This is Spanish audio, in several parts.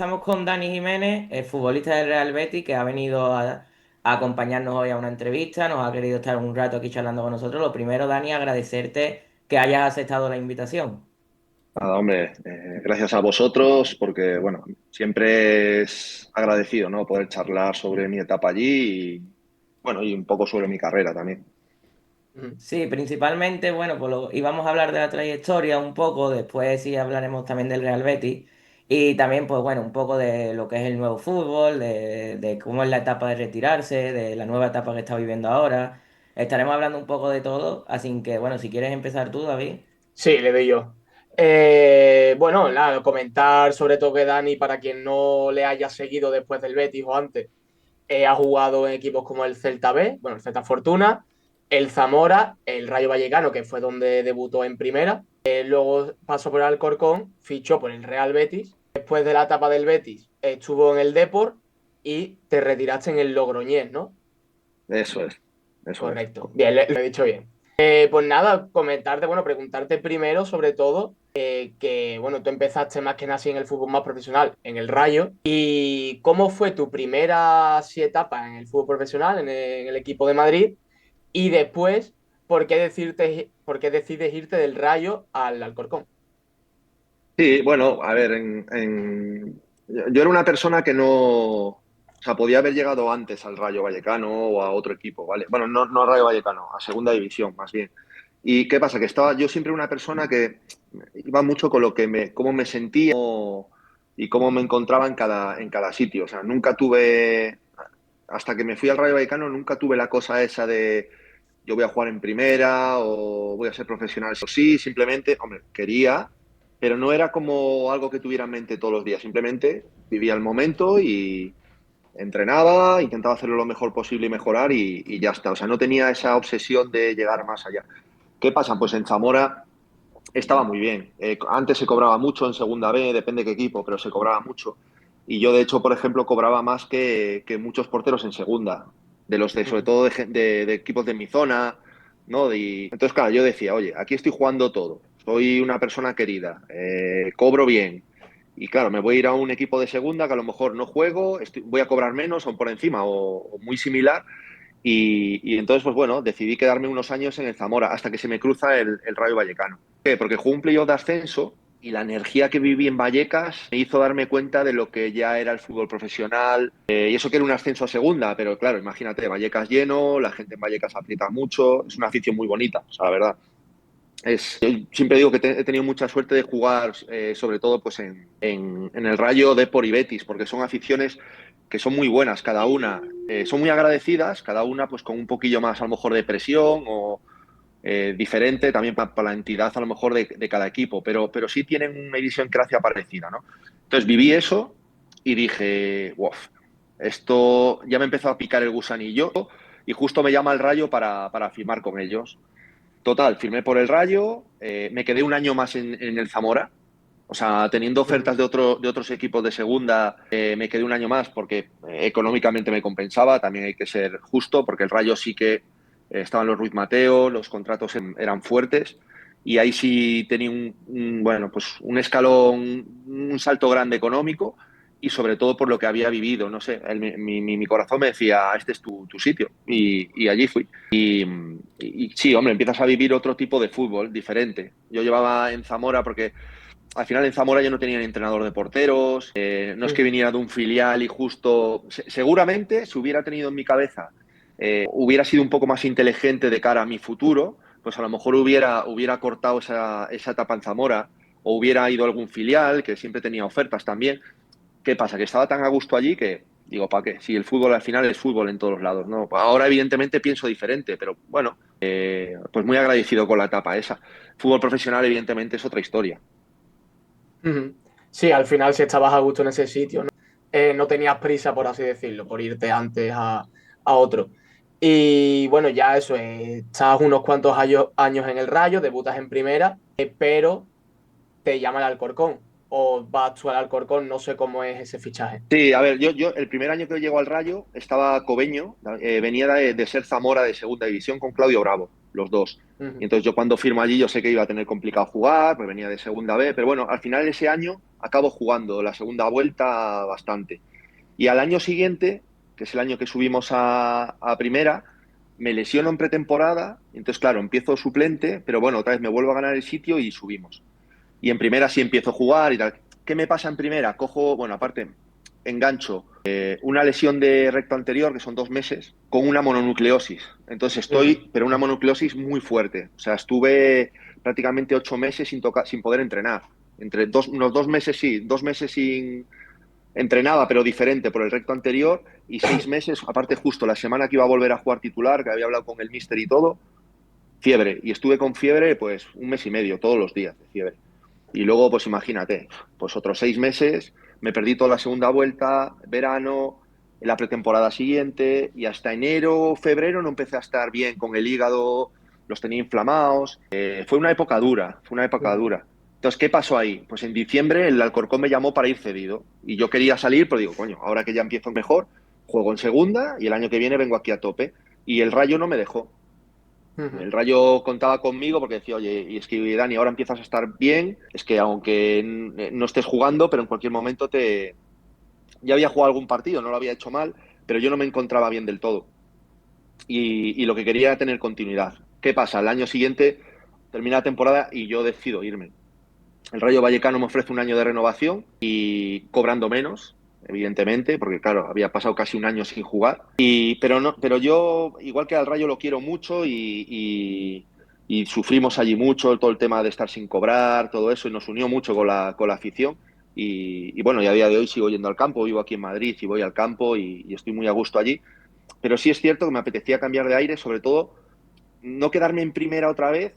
Estamos con Dani Jiménez, el futbolista del Real Betis, que ha venido a acompañarnos hoy a una entrevista, nos ha querido estar un rato aquí charlando con nosotros. Lo primero, Dani, agradecerte que hayas aceptado la invitación. Nada, hombre, gracias a vosotros porque, bueno, siempre es agradecido, ¿no? Poder charlar sobre mi etapa allí y, bueno, y un poco sobre mi carrera también. Ujú. Sí, principalmente, bueno, pues íbamos a hablar de la trayectoria un poco, después sí hablaremos también del Real Betis y también, pues bueno, un poco de lo que es el nuevo fútbol, de cómo es la etapa de retirarse, de la nueva etapa que está viviendo ahora. Estaremos hablando un poco de todo, así que, bueno, si quieres empezar tú, David. Sí, le doy yo. Bueno, nada, comentar sobre todo que Dani, para quien no le haya seguido después del Betis o antes, ha jugado en equipos como el Celta B, bueno, el Celta Fortuna, el Zamora, el Rayo Vallecano, que fue donde debutó en primera. Luego pasó por el Alcorcón, fichó por el Real Betis. Después de la etapa del Betis, estuvo en el Depor y te retiraste en el Logroñés, ¿no? Eso es, eso es. Correcto. Bien, lo he dicho bien. Pues nada, comentarte, bueno, preguntarte primero sobre todo que, bueno, tú empezaste más que nada así en el fútbol más profesional, en el Rayo, y cómo fue tu primera así, etapa en el fútbol profesional, en el equipo de Madrid, y después, por qué decides irte del Rayo al Alcorcón? Sí, bueno, a ver, yo era una persona que no, o sea, podía haber llegado antes al Rayo Vallecano o a otro equipo, ¿vale? Bueno, no al Rayo Vallecano, a Segunda División, más bien. ¿Y qué pasa? Que estaba yo siempre una persona que iba mucho con cómo me sentía y cómo me encontraba en cada sitio. O sea, nunca tuve, hasta que me fui al Rayo Vallecano, nunca tuve la cosa esa de yo voy a jugar en primera o voy a ser profesional. Eso sí, simplemente, hombre, quería, pero no era como algo que tuviera en mente todos los días. Simplemente vivía el momento y entrenaba, intentaba hacerlo lo mejor posible y mejorar y ya está. O sea, no tenía esa obsesión de llegar más allá. ¿Qué pasa? Pues en Zamora estaba muy bien. Antes se cobraba mucho en segunda B, depende qué equipo, pero se cobraba mucho. Y yo, de hecho, por ejemplo, cobraba más que muchos porteros en segunda, sobre todo de equipos de mi zona, ¿no? Entonces, claro, yo decía, oye, aquí estoy jugando todo, soy una persona querida, cobro bien. Y claro, me voy a ir a un equipo de segunda que a lo mejor no juego, voy a cobrar menos o por encima o muy similar y entonces, pues bueno, decidí quedarme unos años en el Zamora hasta que se me cruza el Rayo Vallecano. ¿Por qué? Porque jugué un playoff de ascenso y la energía que viví en Vallecas me hizo darme cuenta de lo que ya era el fútbol profesional. Y eso que era un ascenso a segunda, pero claro, imagínate, Vallecas lleno, la gente en Vallecas aprieta mucho, es una afición muy bonita, o sea, la verdad. Yo siempre digo que he tenido mucha suerte de jugar, sobre todo pues en el Rayo, Depor y Betis, porque son aficiones que son muy buenas, cada una. Son muy agradecidas, cada una pues con un poquillo más a lo mejor de presión o diferente también para la entidad a lo mejor de cada equipo, pero sí tienen una idiosincrasia parecida, ¿no? Entonces viví eso y dije, wow, esto ya me empezó a picar el gusanillo y justo me llama el Rayo para firmar con ellos. Total, firmé por el Rayo, me quedé un año más en el Zamora, o sea, teniendo ofertas de otros equipos de segunda, me quedé un año más porque económicamente me compensaba, también hay que ser justo, porque el Rayo sí que estaban los Ruiz Mateo, los contratos eran fuertes y ahí sí tenía bueno, pues un escalón, un salto grande económico y sobre todo por lo que había vivido, no sé, mi corazón me decía, este es tu sitio y allí fui. Y sí, hombre, empiezas a vivir otro tipo de fútbol diferente. Yo llevaba en Zamora porque al final en Zamora yo no tenía ni entrenador de porteros, no es que viniera de un filial y justo, seguramente si hubiera tenido en mi cabeza, hubiera sido un poco más inteligente de cara a mi futuro, pues a lo mejor hubiera cortado esa etapa en Zamora o hubiera ido a algún filial que siempre tenía ofertas también. ¿Qué pasa? Que estaba tan a gusto allí que digo, ¿para qué? Si el fútbol al final es fútbol en todos los lados, ¿no? Ahora evidentemente pienso diferente, pero bueno, pues muy agradecido con la etapa esa. Fútbol profesional evidentemente es otra historia. Ujú. Sí, al final si estabas a gusto en ese sitio, ¿no? No tenías prisa, por así decirlo, por irte antes a otro. Y bueno, ya eso, estás unos cuantos años en el Rayo, debutas en primera, pero te llama el Alcorcón. O vas tú al Alcorcón, no sé cómo es ese fichaje. Sí, a ver, yo el primer año que llego al Rayo estaba Cobeño, venía de ser Zamora de segunda división con Claudio Bravo. los dos. Y Ujú. entonces yo cuando firmo allí yo sé que iba a tener complicado jugar, pues venía de segunda B, pero bueno, al final ese año acabo jugando la segunda vuelta bastante. Y al año siguiente, que es el año que subimos a primera, me lesiono en pretemporada, entonces claro, empiezo suplente, pero bueno, otra vez me vuelvo a ganar el sitio y subimos. Y en primera sí empiezo a jugar y tal. ¿Qué me pasa en primera? Cojo, bueno, aparte, engancho una lesión de recto anterior, que son 2 meses, con una mononucleosis. Entonces Ujú. estoy, pero una mononucleosis muy fuerte. O sea, estuve prácticamente 8 meses sin tocar, sin poder entrenar. Unos 2 meses sí, 2 meses sin entrenaba, pero diferente por el recto anterior, y 6 meses, aparte justo la semana que iba a volver a jugar titular, que había hablado con el míster y todo, fiebre. Y estuve con fiebre pues 1 mes y medio, todos los días de fiebre. Y luego, pues imagínate, pues otros 6 meses, me perdí toda la segunda vuelta, verano, en la pretemporada siguiente, y hasta enero, febrero no empecé a estar bien con el hígado, los tenía inflamados. Fue una época dura, fue una época Ujú. dura. Entonces, ¿qué pasó ahí? Pues en diciembre el Alcorcón me llamó para ir cedido, y yo quería salir, pero digo, coño, ahora que ya empiezo mejor, juego en segunda, y el año que viene vengo aquí a tope. Y el Rayo no me dejó. Ujú. El Rayo contaba conmigo porque decía, oye, y es que Dani, ahora empiezas a estar bien, es que aunque no estés jugando, pero en cualquier momento te... Ya había jugado algún partido, no lo había hecho mal, pero yo no me encontraba bien del todo. Y lo que quería era tener continuidad. ¿Qué pasa? El año siguiente termina la temporada y yo decido irme. El Rayo Vallecano me ofrece un año de renovación y cobrando menos, evidentemente, porque claro, había pasado casi un año sin jugar. Pero no, pero yo, igual que al Rayo, lo quiero mucho y sufrimos allí mucho, todo el tema de estar sin cobrar, todo eso, y nos unió mucho con la afición. Y bueno, y a día de hoy sigo yendo al campo, vivo aquí en Madrid y voy al campo y estoy muy a gusto allí. Pero sí es cierto que me apetecía cambiar de aire, sobre todo no quedarme en primera otra vez,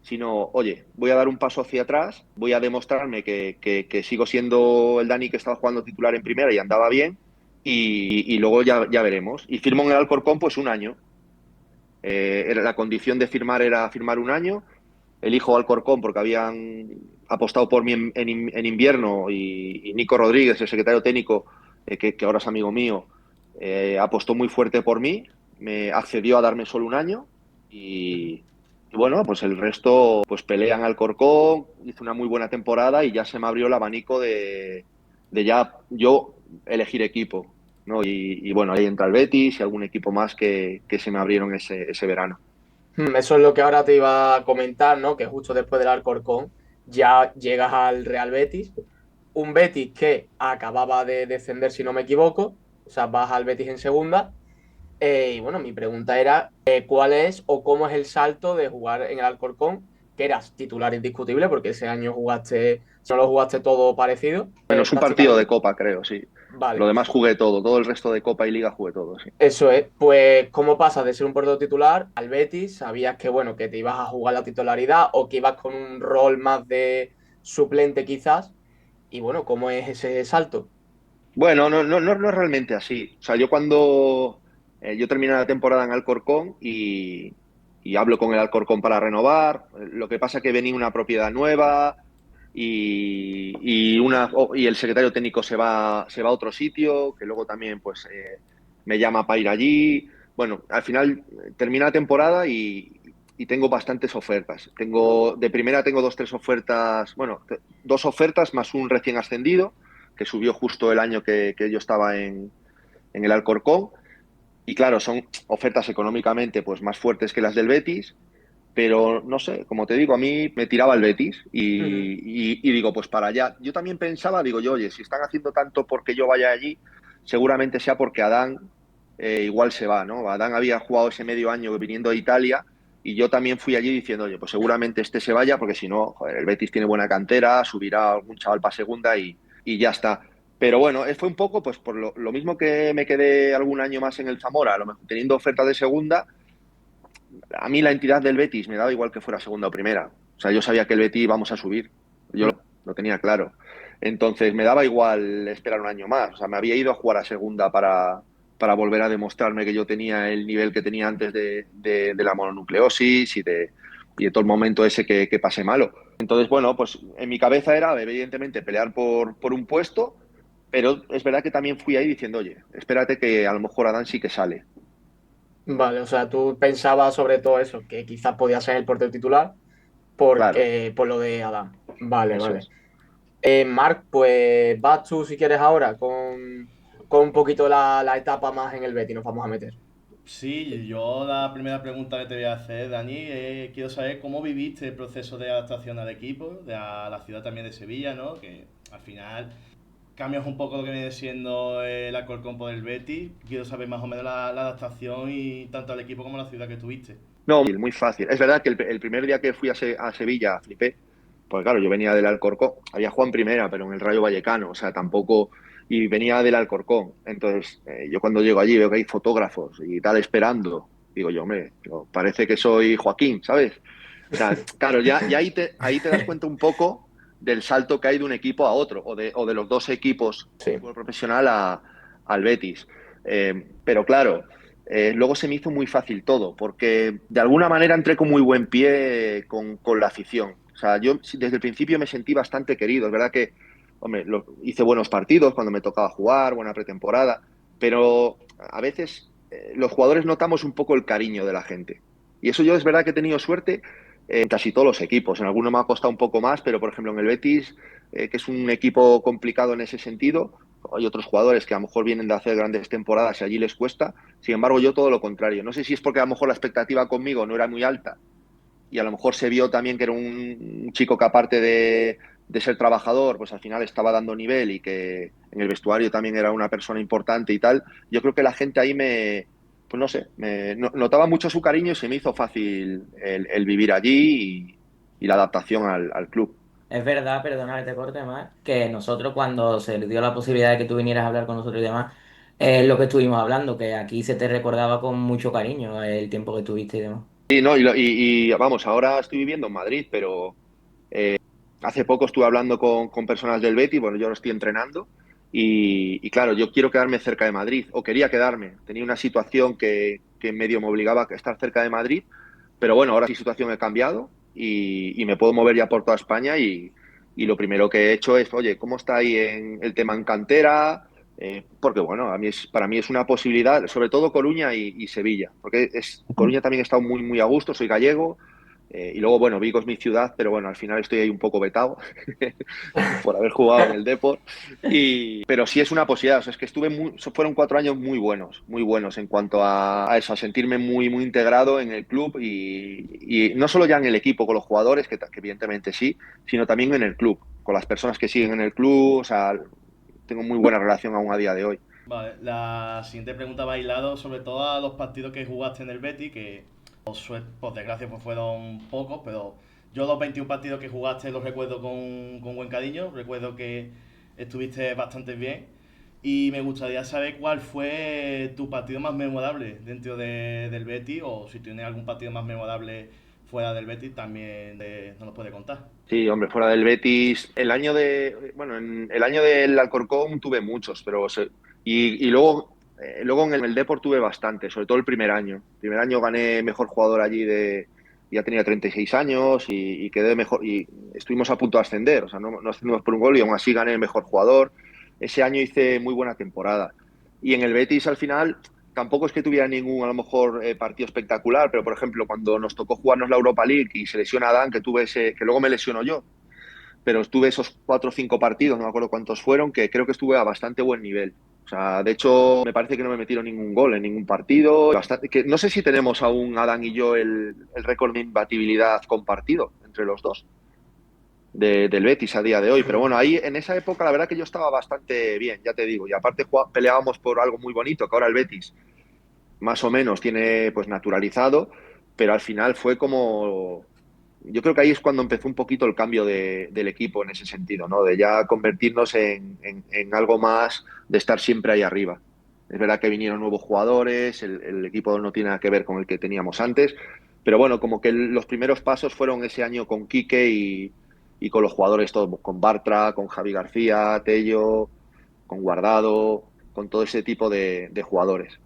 sino, oye, voy a dar un paso hacia atrás, voy a demostrarme que sigo siendo el Dani que estaba jugando titular en primera y andaba bien, y luego ya veremos. Y firmo en el Alcorcón pues un año. La condición de firmar era firmar un año. Elijo Alcorcón porque habían apostado por mí en invierno y Nico Rodríguez, el secretario técnico, que ahora es amigo mío, apostó muy fuerte por mí, me accedió a darme solo un año Ujú. y bueno, pues el resto pues pelean Alcorcón, hice una muy buena temporada y ya se me abrió el abanico de ya yo elegir equipo, ¿no? Y bueno, ahí entra el Betis y algún equipo más que se me abrieron ese verano. Eso es lo que ahora te iba a comentar, ¿no? Que justo después del Alcorcón ya llegas al Real Betis, un Betis que acababa de descender, si no me equivoco, o sea, vas al Betis en segunda. Y bueno, mi pregunta era, ¿cuál es o cómo es el salto de jugar en el Alcorcón, que eras titular indiscutible, porque ese año jugaste, si no lo jugaste todo parecido, Menos un partido de prácticamente? Copa, creo, sí. Lo Vale. demás jugué todo el resto de Copa y Liga jugué todo, sí. Eso es, pues, ¿cómo pasas de ser un portero titular al Betis? Sabías que, bueno, que te ibas a jugar la titularidad o que ibas con un rol más de suplente quizás. Y bueno, ¿cómo es ese salto? Bueno, no es realmente así. O sea, yo cuando yo terminé la temporada en Alcorcón y hablo con el Alcorcón para renovar, lo que pasa es que venía una propiedad nueva y el secretario técnico se va a otro sitio, que luego también pues me llama para ir allí. Bueno, al final termina la temporada y tengo bastantes ofertas. De primera tengo dos, tres ofertas, bueno, dos ofertas más un recién ascendido que subió justo el año que yo estaba en el Alcorcón. Y claro, son ofertas económicamente pues más fuertes que las del Betis, pero no sé, como te digo, a mí me tiraba el Betis Ujú. y digo, pues para allá. Yo también pensaba, digo yo, oye, si están haciendo tanto porque yo vaya allí, seguramente sea porque Adán igual se va, ¿no? Adán había jugado ese medio año viniendo de Italia y yo también fui allí diciendo, oye, pues seguramente este se vaya porque si no, joder, el Betis tiene buena cantera, subirá algún chaval para segunda y ya está. Pero bueno, fue un poco pues por lo mismo que me quedé algún año más en el Zamora, a lo mejor teniendo oferta de segunda, a mí la entidad del Betis me daba igual que fuera segunda o primera. O sea, yo sabía que el Betis íbamos a subir. Yo lo tenía claro. Entonces me daba igual esperar un año más. O sea, me había ido a jugar a segunda para volver a demostrarme que yo tenía el nivel que tenía antes de la mononucleosis y de todo el momento ese que pasé malo. Entonces, bueno, pues en mi cabeza era, evidentemente, pelear por un puesto, pero es verdad que también fui ahí diciendo, oye, espérate que a lo mejor Adán sí que sale. Vale, o sea, tú pensabas sobre todo eso, que quizás podía ser el portero titular Claro, por lo de Adán. Vale, eso vale. es. Marc, pues vas tú si quieres ahora con un poquito la etapa más en el Betis, nos vamos a meter. Sí, yo la primera pregunta que te voy a hacer, Dani, quiero saber cómo viviste el proceso de adaptación al equipo, a la ciudad también de Sevilla, ¿no? Que al final cambias un poco lo que viene siendo el Alcorcón por el Betis. Quiero saber más o menos la adaptación y tanto al equipo como a la ciudad que tuviste. No, muy fácil. Es verdad que el primer día que fui a Sevilla flipé, porque claro, yo venía del Alcorcón, había jugado en primera, pero en el Rayo Vallecano, o sea, tampoco, y venía del Alcorcón. Entonces, yo cuando llego allí veo que hay fotógrafos y tal esperando, digo yo, hombre, pero parece que soy Joaquín, ¿sabes? O sea, claro, ya ahí te das cuenta un poco del salto que hay de un equipo a otro, o de los dos equipos de Sí. fútbol profesional al Betis. Pero claro, luego se me hizo muy fácil todo, porque de alguna manera entré con muy buen pie con la afición. O sea, yo desde el principio me sentí bastante querido. Es verdad que, hombre, hice buenos partidos cuando me tocaba jugar, buena pretemporada, pero a veces los jugadores notamos un poco el cariño de la gente. Y eso yo es verdad que he tenido suerte en casi todos los equipos. En alguno me ha costado un poco más, pero por ejemplo en el Betis, que es un equipo complicado en ese sentido, hay otros jugadores que a lo mejor vienen de hacer grandes temporadas y allí les cuesta. Sin embargo, yo todo lo contrario. No sé si es porque a lo mejor la expectativa conmigo no era muy alta y a lo mejor se vio también que era un chico que aparte de ser trabajador, pues al final estaba dando nivel y que en el vestuario también era una persona importante y tal. Yo creo que la gente ahí pues no sé, notaba mucho su cariño y se me hizo fácil el vivir allí y la adaptación al club. Es verdad, perdona que te corte más, que nosotros cuando se le dio la posibilidad de que tú vinieras a hablar con nosotros y demás, es lo que estuvimos hablando, que aquí se te recordaba con mucho cariño el tiempo que tuviste y demás. Sí, no, vamos, ahora estoy viviendo en Madrid, pero hace poco estuve hablando con personas del Betis, bueno, yo lo estoy entrenando y claro, yo quiero quedarme cerca de Madrid, o quería quedarme. Tenía una situación que medio me obligaba a estar cerca de Madrid, pero bueno, ahora sí situación ha cambiado y me puedo mover ya por toda España y lo primero que he hecho es, oye, ¿cómo está ahí en el tema en cantera? Porque bueno, para mí es una posibilidad, sobre todo Coruña y Sevilla, porque Coruña también he estado muy, muy a gusto, soy gallego, y luego, bueno, Vigo es mi ciudad, pero bueno, al final estoy ahí un poco vetado por haber jugado en el Depor. Pero sí es una posibilidad. O sea, es que fueron 4 años muy buenos en cuanto a eso, a sentirme muy, muy integrado en el club y no solo ya en el equipo con los jugadores, que evidentemente sí, sino también en el club, con las personas que siguen en el club. O sea, tengo muy buena relación aún a día de hoy. Vale, la siguiente pregunta va hilado sobre todo a los partidos que jugaste en el Betis, que por desgracia pues fueron pocos, pero yo los 21 partidos que jugaste los recuerdo con buen cariño, recuerdo que estuviste bastante bien y me gustaría saber cuál fue tu partido más memorable dentro del Betis o si tienes algún partido más memorable fuera del Betis también nos lo puede contar. Sí, hombre, fuera del Betis, bueno, en el año del Alcorcón tuve muchos, y luego en el Depor tuve bastante, sobre todo el primer año. El primer año gané mejor jugador allí ya tenía 36 años y quedé mejor, y estuvimos a punto de ascender, o sea, no ascendimos por un gol y aún así gané mejor jugador. Ese año hice muy buena temporada. Y en el Betis al final tampoco es que tuviera ningún, a lo mejor, partido espectacular, pero por ejemplo, cuando nos tocó jugarnos la Europa League y se lesiona Adán, que luego me lesiono yo, pero estuve esos 4 o 5 partidos, no me acuerdo cuántos fueron, que creo que estuve a bastante buen nivel. O sea, de hecho, me parece que no me metieron ningún gol en ningún partido. Que no sé si tenemos aún, Adán y yo, el récord de imbatibilidad compartido entre los dos del Betis a día de hoy. Pero bueno, ahí en esa época la verdad que yo estaba bastante bien, ya te digo. Y aparte peleábamos por algo muy bonito, que ahora el Betis más o menos tiene pues naturalizado, pero al final fue como... Yo creo que ahí es cuando empezó un poquito el cambio del equipo en ese sentido, ¿no? De ya convertirnos en algo más, de estar siempre ahí arriba. Es verdad que vinieron nuevos jugadores, el equipo no tiene nada que ver con el que teníamos antes, pero bueno, como que los primeros pasos fueron ese año con Quique y con los jugadores todos, con Bartra, con Javi García, Tello, con Guardado, con todo ese tipo de jugadores.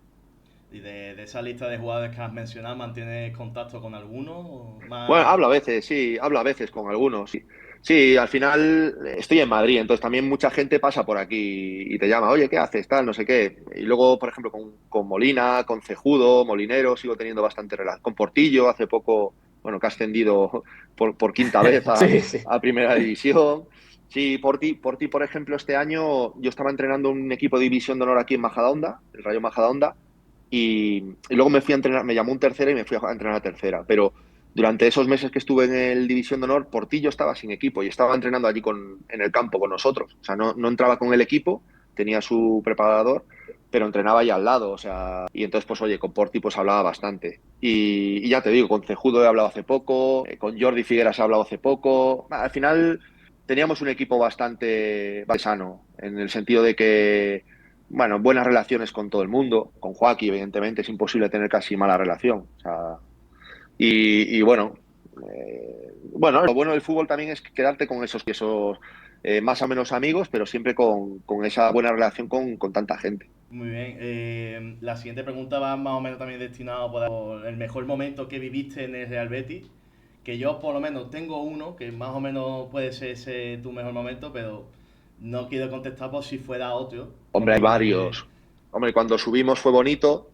Y de esa lista de jugadores que has mencionado, ¿mantienes contacto con alguno? Bueno, Más... hablo a veces, sí, hablo a veces con algunos. Sí, sí, al final estoy en Madrid, entonces también mucha gente pasa por aquí y te llama, oye, ¿qué haces? Tal, no sé qué. Y luego, por ejemplo, con Molina, con Cejudo, Molinero, sigo teniendo bastante relación. Con Portillo, hace poco, bueno, que ha ascendido por quinta vez Sí, sí. a Primera División. Sí, Porti, por ejemplo, este año yo estaba entrenando un equipo de División de Honor aquí en Majadahonda, el Rayo Majadahonda, y luego me fui a entrenar, me llamó un tercera y me fui a entrenar a tercera. Pero durante esos meses que estuve en el División de Honor, Portillo estaba sin equipo y estaba entrenando allí en el campo con nosotros. O sea, no entraba con el equipo, tenía su preparador, pero entrenaba ahí al lado. O sea, y entonces, pues oye, con Porti pues hablaba bastante. Y ya te digo, con Cejudo he hablado hace poco, con Jordi Figueras he hablado hace poco. Al final teníamos un equipo bastante sano, en el sentido de que bueno, buenas relaciones con todo el mundo. Con Joaquín, evidentemente, es imposible tener casi mala relación. O sea, y bueno, lo bueno del fútbol también es quedarte con esos más o menos amigos, pero siempre con esa buena relación con tanta gente. Muy bien. La siguiente pregunta va más o menos también destinada por el mejor momento que viviste en el Real Betis. Que yo por lo menos tengo uno que más o menos puede ser ese tu mejor momento, pero no quiero contestar por si fuera otro. Hombre, hay Porque varios. Hombre, cuando subimos fue bonito,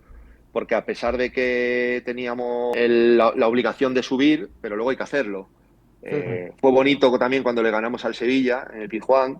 porque a pesar de que teníamos la obligación de subir, pero luego hay que hacerlo. Ujú. Fue bonito también cuando le ganamos al Sevilla en el Pizjuán,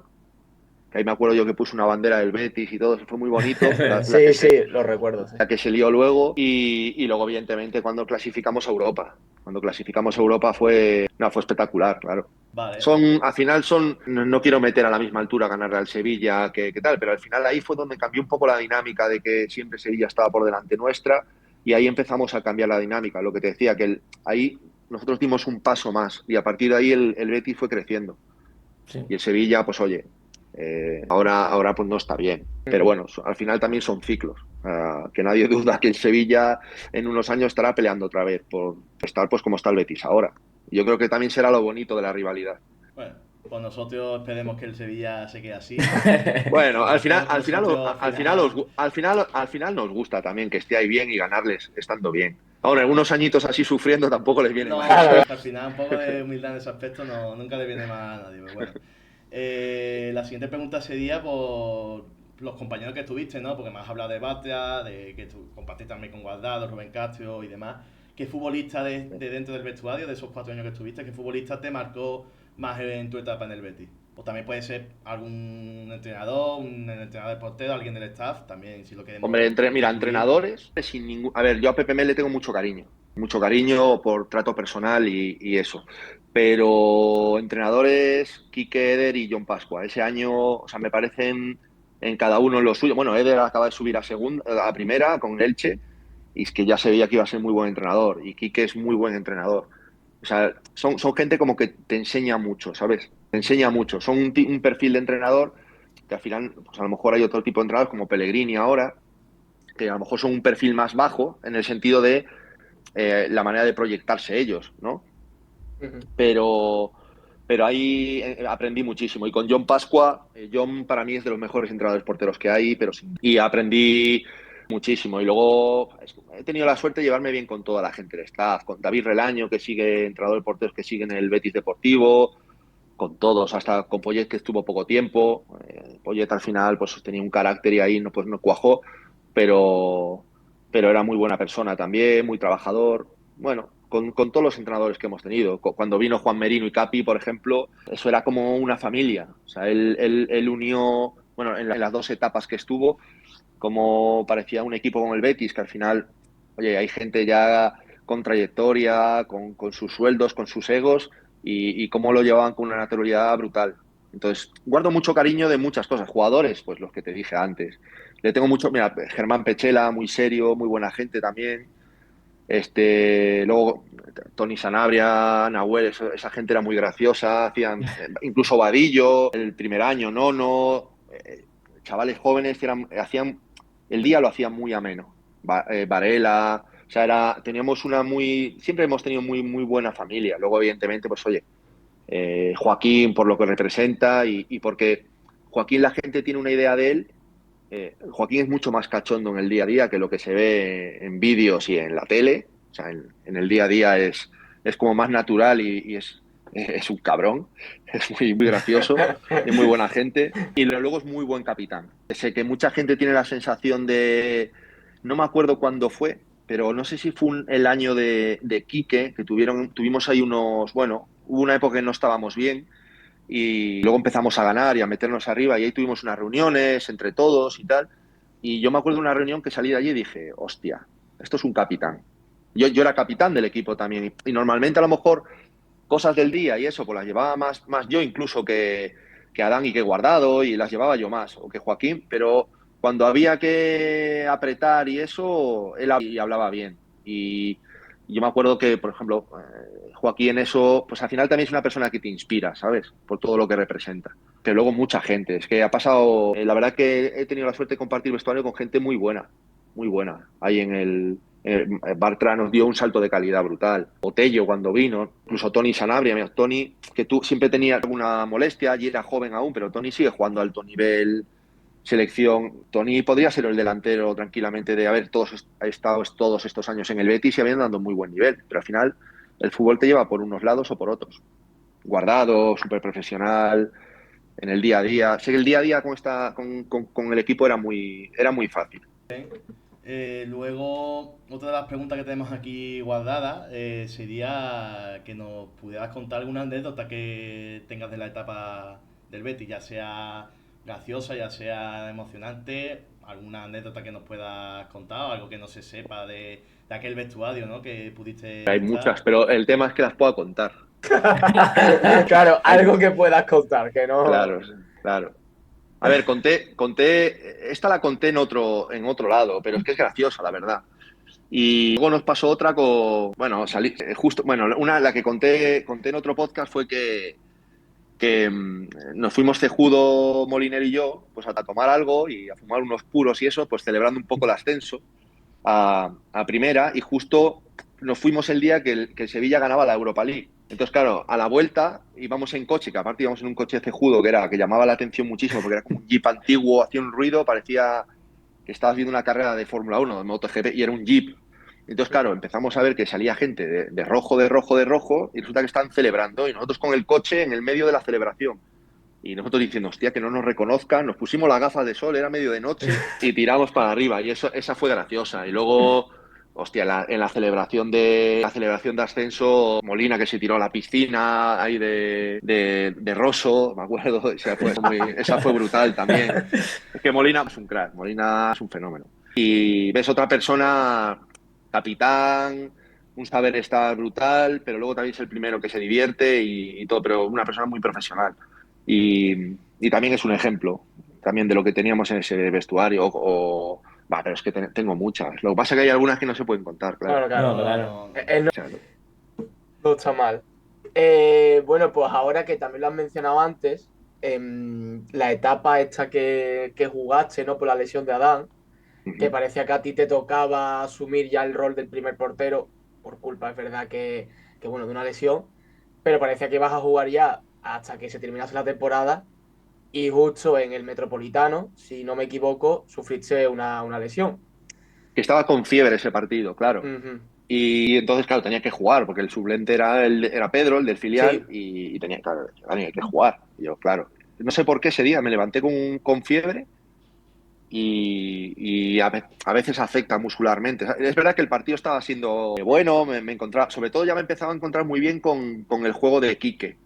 que ahí me acuerdo yo que puse una bandera del Betis y todo, eso fue muy bonito, Sí, sí, lo recuerdo, sí. la que se lió luego, y luego evidentemente cuando clasificamos a Europa. Cuando clasificamos a Europa fue espectacular, claro. vale, Al final no quiero meter a la misma altura ganarle al Sevilla que tal, pero al final ahí fue donde cambió un poco la dinámica de que siempre Sevilla estaba por delante nuestra y ahí empezamos a cambiar la dinámica. Lo que te decía, que ahí nosotros dimos un paso más y a partir de ahí el Betis fue creciendo. Sí. Y el Sevilla, pues oye, ahora pues no está bien. Pero Ujú. bueno, al final también son ciclos. Que nadie duda que el Sevilla en unos años estará peleando otra vez por estar pues como está el Betis ahora. Yo creo que también será lo bonito de la rivalidad. bueno, pues nosotros esperemos que el Sevilla se quede así. Bueno, al final, Nosotros, al final, nosotros al final, al final nos gusta también que esté ahí bien y ganarles estando bien. Ahora, algunos añitos así sufriendo tampoco les viene mal. no, Claro, al final un poco de humildad en ese aspecto no, nunca le viene mal a nadie, pero bueno. La siguiente pregunta sería por los compañeros que tuviste, ¿no? Porque me has hablado de Batia, de que tú compartiste también con Guardado, Rubén Castro y demás. ¿Qué futbolista de dentro del vestuario, de esos 4 años que estuviste, qué futbolista te marcó más en tu etapa en el Betis? O también puede ser algún entrenador, un entrenador de portero, alguien del staff, también si lo Hombre, queremos mira, incluir. entrenadores, sin ningún. A ver, yo a Pepe Mel le tengo mucho cariño por trato personal y eso. Pero entrenadores, Quique Eder y John Pascua, ese año, o sea, me parecen en cada uno lo suyo. Bueno, Eder acaba de subir a primera con Elche, y es que ya se veía que iba a ser muy buen entrenador, y Quique es muy buen entrenador. O sea, son gente como que te enseña mucho, ¿sabes? Te enseña mucho. Son un perfil de entrenador que al final, pues a lo mejor hay otro tipo de entrenadores como Pellegrini ahora, que a lo mejor son un perfil más bajo en el sentido de la manera de proyectarse ellos, ¿no? ujú. Pero, pero ahí aprendí muchísimo. Y con John Pascua, John para mí es de los mejores entrenadores porteros que hay, y aprendí muchísimo. Y luego he tenido la suerte de llevarme bien con toda la gente del staff, con David Relaño, que sigue entrenador de porteros que sigue en el Betis Deportivo, con todos, hasta con Poyet que estuvo poco tiempo. Poyet al final pues tenía un carácter y ahí pues no cuajó, pero, pero era muy buena persona también, muy trabajador. Bueno, con todos los entrenadores que hemos tenido. Cuando vino Juan Merino y Capi, por ejemplo, eso era como una familia. O sea, él unió, bueno, en las dos etapas que estuvo, como parecía un equipo con el Betis, que al final, oye, hay gente ya con trayectoria, con sus sueldos, con sus egos, y cómo lo llevaban con una naturalidad brutal. Entonces, guardo mucho cariño de muchas cosas. Jugadores, pues los que te dije antes. Le tengo mucho, mira, Germán Pechela, muy serio, muy buena gente también. Luego Tony Sanabria, Nahuel, esa gente era muy graciosa, hacían, incluso Vadillo, el primer año, Nono, chavales jóvenes que hacían, el día lo hacían muy ameno. Varela, o sea, siempre hemos tenido muy, muy buena familia. Luego, evidentemente, pues oye, Joaquín por lo que representa y porque Joaquín la gente tiene una idea de él. Joaquín es mucho más cachondo en el día a día que lo que se ve en vídeos y en la tele. O sea, en el día a día es como más natural y es es un cabrón, es muy gracioso, es muy buena gente y luego es muy buen capitán. Sé que mucha gente tiene la sensación de, no me acuerdo cuándo fue, pero no sé si fue el año de Quique, que tuvimos ahí unos, bueno, hubo una época que no estábamos bien y luego empezamos a ganar y a meternos arriba y ahí tuvimos unas reuniones entre todos y tal. Y yo me acuerdo de una reunión que salí de allí y dije, hostia, esto es un capitán. Yo era capitán del equipo también y normalmente a lo mejor cosas del día y eso, pues las llevaba más yo incluso que Adán y que Guardado y las llevaba yo más, o que Joaquín, pero cuando había que apretar y eso, él hablaba bien. Y yo me acuerdo que, por ejemplo, Joaquín en eso, pues al final también es una persona que te inspira, ¿sabes? Por todo lo que representa. Pero luego mucha gente, es que ha pasado, la verdad que he tenido la suerte de compartir vestuario con gente muy buena, ahí en Bartra nos dio un salto de calidad brutal. Botello cuando vino, incluso Tony Sanabria. Mira, Tony, que tú siempre tenía alguna molestia, y era joven aún, pero Tony sigue jugando a alto nivel, selección. Tony podría ser el delantero tranquilamente de haber estado todos estos años en el Betis y habían dado muy buen nivel, pero al final el fútbol te lleva por unos lados o por otros. Guardado, súper profesional, en el día a día. Sé que el día a día con el equipo era muy fácil. Luego, otra de las preguntas que tenemos aquí guardadas sería que nos pudieras contar alguna anécdota que tengas de la etapa del Betis, ya sea graciosa, ya sea emocionante, alguna anécdota que nos puedas contar, o algo que no se sepa de aquel vestuario, ¿no? Que pudiste Hay muchas, estar. pero el tema es que las puedo contar. Claro, Hay, algo que puedas contar, que no. claro, claro. A ver, esta la conté en otro lado, pero es que es graciosa, la verdad. Y luego nos pasó otra bueno, justo, bueno, la que conté en otro podcast fue que nos fuimos Cejudo, Moliner y yo, pues a tomar algo y a fumar unos puros y eso, pues celebrando un poco el ascenso a primera y justo nos fuimos el día que el Sevilla ganaba la Europa League. Entonces, claro, a la vuelta íbamos en coche, que aparte íbamos en un coche cejudo que llamaba la atención muchísimo porque era como un jeep antiguo, hacía un ruido, parecía que estabas viendo una carrera de Fórmula 1, de MotoGP, y era un jeep. Entonces, claro, empezamos a ver que salía gente de rojo, de rojo, de rojo, y resulta que están celebrando, y nosotros con el coche en el medio de la celebración. Y nosotros diciendo, hostia, que no nos reconozcan, nos pusimos las gafas de sol, era medio de noche, y tiramos para arriba. Y esa fue graciosa. Y luego, hostia, en la celebración de ascenso, Molina que se tiró a la piscina ahí de Rosso, me acuerdo, esa fue brutal también. Es que Molina es un crack, Molina es un fenómeno. Y ves otra persona, capitán, un saber estar brutal, pero luego también es el primero que se divierte y todo, pero una persona muy profesional. Y también es un ejemplo también de lo que teníamos en ese vestuario. Pero es que tengo muchas. Lo que pasa es que hay algunas que no se pueden contar, claro. Claro, No, claro. claro. No, no. Él O sea, no está mal. Bueno, pues ahora que también lo has mencionado antes, la etapa esta que jugaste, ¿no? Por la lesión de Adán, que ujú. parecía que a ti te tocaba asumir ya el rol del primer portero, por culpa, es verdad bueno, de una lesión, pero parecía que ibas a jugar ya hasta que se terminase la temporada y justo en el Metropolitano, si no me equivoco, sufriste una lesión. Que estaba con fiebre ese partido, claro. Ujú. Y entonces, claro, tenía que jugar, porque el suplente era Pedro, el del filial, Sí, y claro, tenía que jugar. Y yo, claro. No sé por qué ese día me levanté con fiebre y a veces afecta muscularmente. Es verdad que el partido estaba siendo bueno, me encontraba, sobre todo ya me empezaba a encontrar muy bien con el juego de Quique.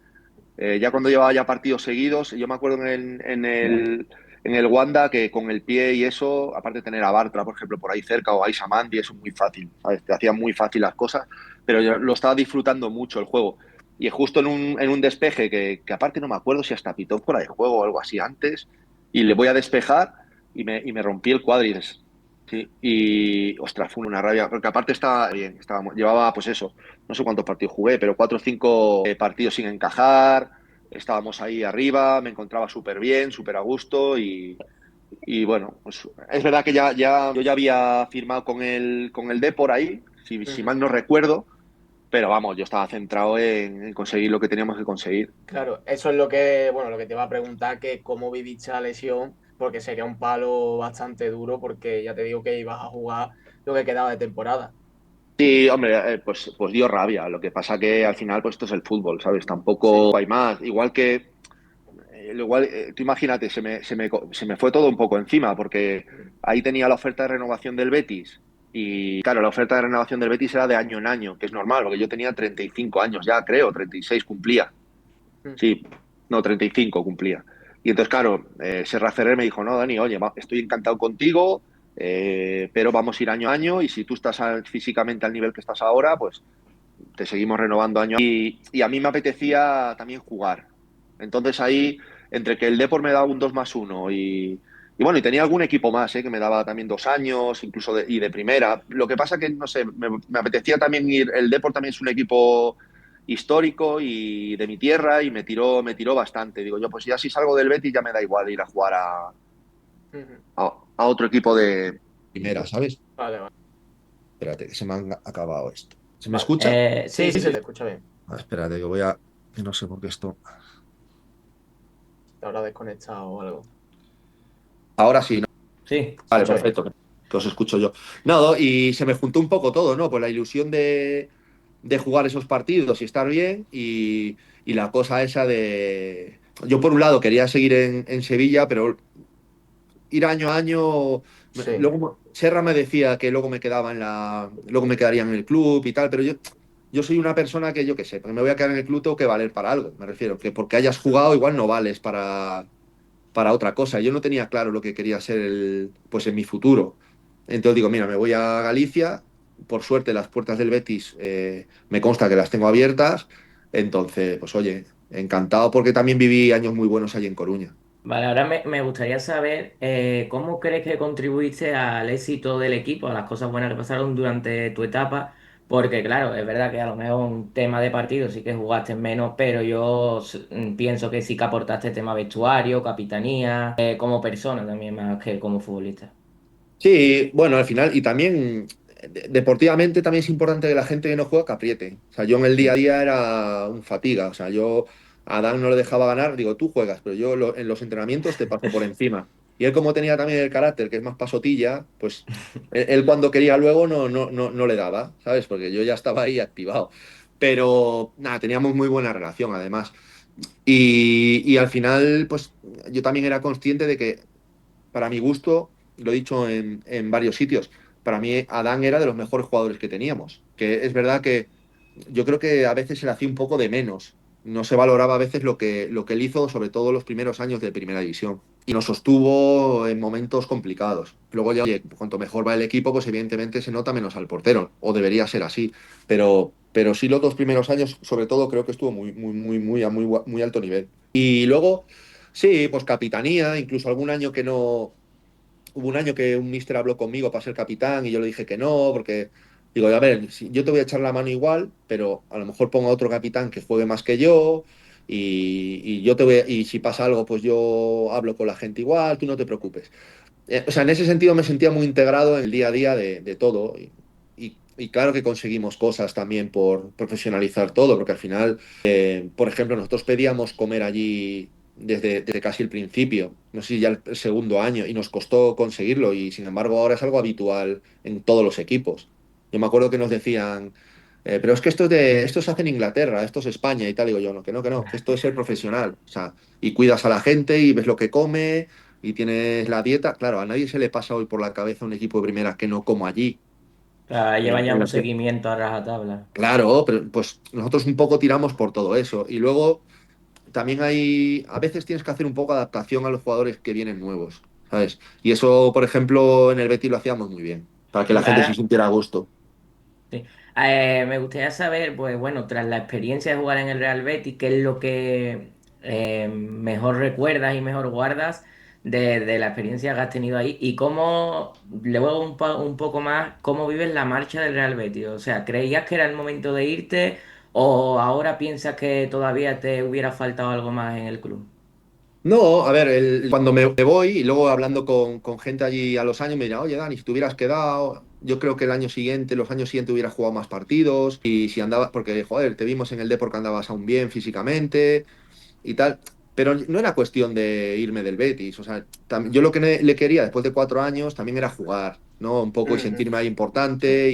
Ya cuando llevaba ya partidos seguidos, yo me acuerdo en el Wanda que con el pie y eso, aparte de tener a Bartra, por ejemplo, por ahí cerca o a Isa Mandi, eso es muy fácil, ¿sabes? Te hacía muy fácil las cosas, pero yo lo estaba disfrutando mucho el juego. Y justo en un despeje que aparte no me acuerdo si hasta pitó fuera de juego o algo así antes, y le voy a despejar y me rompí el cuádriceps. Sí, y ostras, fue una rabia, porque aparte estaba bien, llevaba pues eso, no sé cuántos partidos jugué, pero 4 o 5 partidos sin encajar, estábamos ahí arriba, me encontraba súper bien, súper a gusto y bueno, pues es verdad que yo ya había firmado con el Depor ahí, si ujú. mal no recuerdo, pero vamos, yo estaba centrado en conseguir lo que teníamos que conseguir. Claro, eso es bueno, lo que te iba a preguntar, que cómo viviste la lesión, porque sería un palo bastante duro, porque ya te digo que ibas a jugar lo que quedaba de temporada. Sí, hombre, pues dio rabia. Lo que pasa que al final, pues esto es el fútbol, ¿sabes? Sí. Tampoco hay más. Igual, tú imagínate, se me fue todo un poco encima, porque ahí tenía la oferta de renovación del Betis. Y claro, la oferta de renovación del Betis era de año en año, que es normal, porque yo tenía 35 años ya, creo, 36 cumplía. Ujú. Sí, no, 35 cumplía. Y entonces, claro, Serra Ferrer me dijo, no, Dani, oye, estoy encantado contigo, pero vamos a ir año a año y si tú estás físicamente al nivel que estás ahora, pues te seguimos renovando año a año. Y a mí me apetecía también jugar. Entonces ahí, entre que el Depor me daba un 2+1 y bueno, y tenía algún equipo más, que me daba también 2 años, incluso y de primera. Lo que pasa que, no sé, me apetecía también ir, el Depor también es un equipo histórico y de mi tierra y me tiró bastante. Digo yo, pues ya si salgo del Betis ya me da igual ir a jugar Ujú. a otro equipo de primera, ¿sabes? Vale, vale. Espérate, que se me ha acabado esto. ¿Se me Vale. escucha? Sí, Sí, sí, se te sí. escucha bien. Espérate, que voy a... Que no sé por qué esto... Te habrá desconectado o algo. Ahora sí, ¿no? Sí. Se Vale, escucha bien. perfecto. Que os escucho yo. Nada, y se me juntó un poco todo, ¿no? Pues la ilusión de jugar esos partidos y estar bien y la cosa esa de... Yo por un lado quería seguir en Sevilla, pero ir año a año... Sí. Luego Serra me decía que luego me quedaba luego me quedaría en el club y tal, pero yo soy una persona que yo qué sé, porque me voy a quedar en el club tengo que valer para algo, me refiero, que porque hayas jugado igual no vales para otra cosa. Yo no tenía claro lo que quería ser pues en mi futuro. Entonces digo, mira, me voy a Galicia. Por suerte las puertas del Betis me consta que las tengo abiertas. Entonces, pues oye, encantado porque también viví años muy buenos allí en Coruña. Vale, ahora me gustaría saber cómo crees que contribuiste al éxito del equipo, a las cosas buenas que pasaron durante tu etapa, porque claro, es verdad que a lo mejor un tema de partido sí que jugaste menos, pero yo pienso que sí que aportaste tema vestuario, capitanía, como persona también más que como futbolista. Sí, bueno, al final, y también deportivamente también es importante que la gente que no juega que apriete. O sea, yo en el día a Mm. día era un fatiga. O sea, yo a Dan no le dejaba ganar, digo, tú juegas, pero yo en los entrenamientos te paso por encima. Y él como tenía también el carácter, que es más pasotilla, pues él cuando quería luego no le daba, ¿sabes? Porque yo ya estaba ahí activado. Pero nada, teníamos muy buena relación además. Y al final, pues yo también era consciente de que para mi gusto, lo he dicho en varios sitios, para mí Adán era de los mejores jugadores que teníamos. Que es verdad que yo creo que a veces se le hacía un poco de menos. No se valoraba a veces lo que él hizo, sobre todo los primeros años de Primera División. Y nos sostuvo en momentos complicados. Luego ya, oye, cuanto mejor va el equipo, pues evidentemente se nota menos al portero, o debería ser así. Pero sí los 2 primeros años, sobre todo, creo que estuvo muy, muy, muy, muy, a muy alto nivel. Y luego, sí, pues capitanía, incluso algún año que no, hubo un año que un mister habló conmigo para ser capitán y yo le dije que no, porque digo, a ver, yo te voy a echar la mano igual, pero a lo mejor pongo a otro capitán que juegue más que yo y yo y si pasa algo, pues yo hablo con la gente igual, tú no te preocupes. O sea, en ese sentido me sentía muy integrado en el día a día de todo y claro que conseguimos cosas también por profesionalizar todo, porque al final, por ejemplo, nosotros pedíamos comer allí desde casi el principio, no sé si ya el segundo año, y nos costó conseguirlo y sin embargo ahora es algo habitual en todos los equipos. Yo me acuerdo que nos decían, pero es que esto se hace en Inglaterra, esto es España y tal, digo yo, no, que esto es ser profesional, o sea, y cuidas a la gente y ves lo que come y tienes la dieta, claro, a nadie se le pasa hoy por la cabeza un equipo de primera que no como allí. Claro, lleva ya En un la que- seguimiento a rajatabla. Claro, pero pues nosotros un poco tiramos por todo eso. Y luego también a veces tienes que hacer un poco de adaptación a los jugadores que vienen nuevos, ¿sabes? Y eso, por ejemplo, en el Betis lo hacíamos muy bien, para que la gente se Vale. sintiera a gusto. Sí. Me gustaría saber, pues bueno, tras la experiencia de jugar en el Real Betis, ¿qué es lo que mejor recuerdas y mejor guardas de la experiencia que has tenido ahí? Y cómo, luego un poco más, cómo vives la marcha del Real Betis. O sea, ¿creías que era el momento de irte o ahora piensas que todavía te hubiera faltado algo más en el club? No, a ver, cuando me voy y luego hablando con gente allí a los años me dirán, oye, Dani, si te hubieras quedado, yo creo que los años siguientes hubieras jugado más partidos y si andabas, porque, joder, te vimos en el Depor que andabas aún bien físicamente y tal. Pero no era cuestión de irme del Betis. O sea, yo lo que le quería después de 4 años también era jugar, ¿no? Un poco y Ujú. sentirme ahí Sí. importante